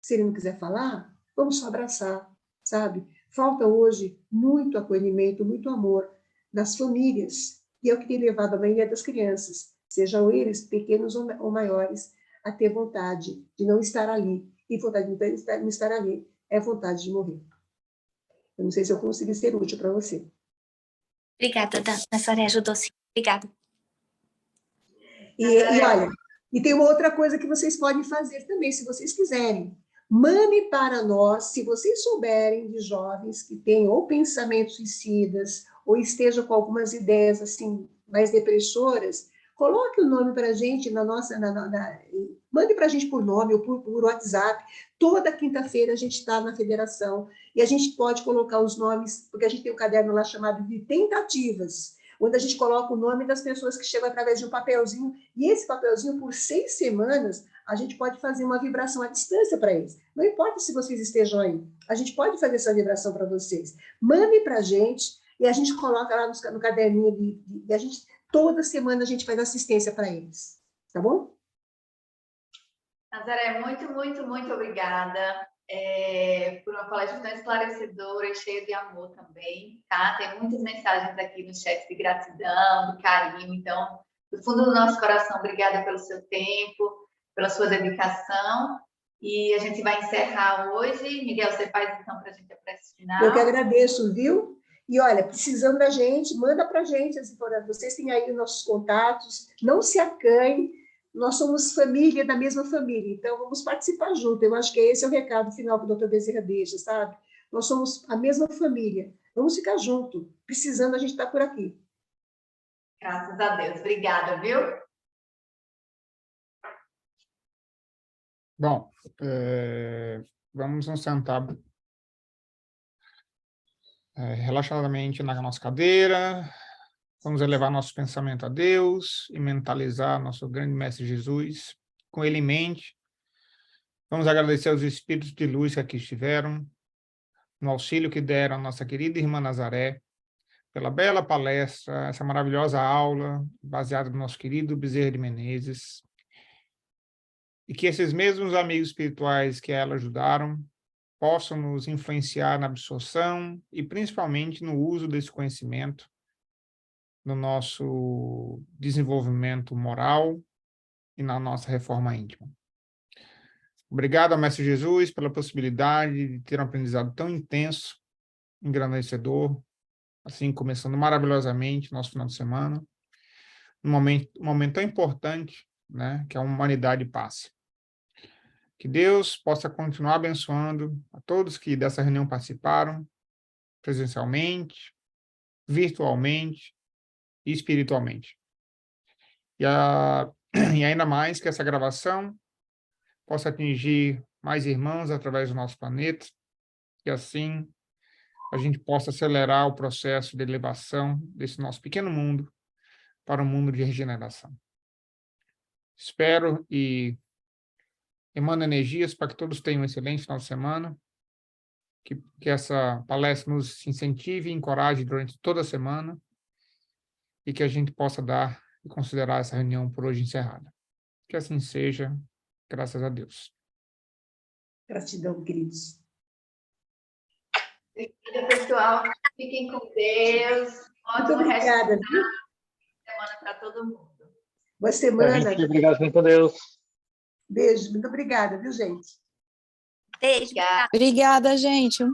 Se ele não quiser falar, vamos só abraçar, sabe? Falta hoje muito acolhimento, muito amor nas famílias, que é o que tem levado a maioria das crianças, sejam eles pequenos ou maiores, a ter vontade de não estar ali. E vontade de não estar ali é vontade de morrer. Eu não sei se eu consegui ser útil para você. Obrigada, Nazaré, ajudou sim. Obrigada. E olha, e tem uma outra coisa que vocês podem fazer também, se vocês quiserem. Mandem para nós, se vocês souberem de jovens que têm ou pensamentos suicidas, ou estejam com algumas ideias assim mais depressoras, coloque o nome para a gente na nossa... mande para a gente por nome ou por WhatsApp. Toda quinta-feira a gente está na federação e a gente pode colocar os nomes, porque a gente tem um caderno lá chamado de tentativas, onde a gente coloca o nome das pessoas que chegam através de um papelzinho, e esse papelzinho, por 6 semanas, a gente pode fazer uma vibração à distância para eles. Não importa se vocês estejam aí, a gente pode fazer essa vibração para vocês. Mandem para a gente, e a gente coloca lá no caderninho, e a gente, toda semana a gente faz assistência para eles. Tá bom? Nazaré, muito, muito, muito obrigada por uma palestra tão esclarecedora e cheia de amor também, tá? Tem muitas mensagens aqui no chat de gratidão, de carinho, então, do fundo do nosso coração, obrigada pelo seu tempo, pela sua dedicação, e a gente vai encerrar hoje. Miguel, você faz então para a gente a prece final? Eu que agradeço, viu? E olha, precisando da gente, manda para a gente as informações, vocês têm aí os nossos contatos, não se acanhem, nós somos família da mesma família, então vamos participar junto. Eu acho que esse é o recado final que o Dr. Bezerra deixa, sabe? Nós somos a mesma família, vamos ficar junto. Precisando, a gente está por aqui. Graças a Deus. Obrigada, viu? Bom, vamos nos sentar relaxadamente na nossa cadeira. Vamos elevar nosso pensamento a Deus e mentalizar nosso grande Mestre Jesus, com ele em mente. Vamos agradecer aos espíritos de luz que aqui estiveram, no auxílio que deram a nossa querida irmã Nazaré, pela bela palestra, essa maravilhosa aula, baseada no nosso querido Bezerra de Menezes. E que esses mesmos amigos espirituais que ela ajudaram possam nos influenciar na absorção e principalmente no uso desse conhecimento no nosso desenvolvimento moral e na nossa reforma íntima. Obrigado ao Mestre Jesus pela possibilidade de ter um aprendizado tão intenso, engrandecedor, assim, começando maravilhosamente nosso final de semana, um momento tão importante, né, que a humanidade passe. Que Deus possa continuar abençoando a todos que dessa reunião participaram, presencialmente, virtualmente e espiritualmente. E ainda mais que essa gravação possa atingir mais irmãos através do nosso planeta, e assim a gente possa acelerar o processo de elevação desse nosso pequeno mundo para um mundo de regeneração. Espero e emano energias para que todos tenham um excelente final de semana, que essa palestra nos incentive e encoraje durante toda a semana, e que a gente possa dar e considerar essa reunião por hoje encerrada. Que assim seja, graças a Deus. Gratidão, queridos. Obrigada, pessoal. Fiquem com Deus. Ótimo Obrigada, resto de semana para todo mundo. Boa semana. Obrigado, fiquem com Deus. Beijo. Muito obrigada, viu, gente? Beijo. Obrigada. Obrigada, gente. Um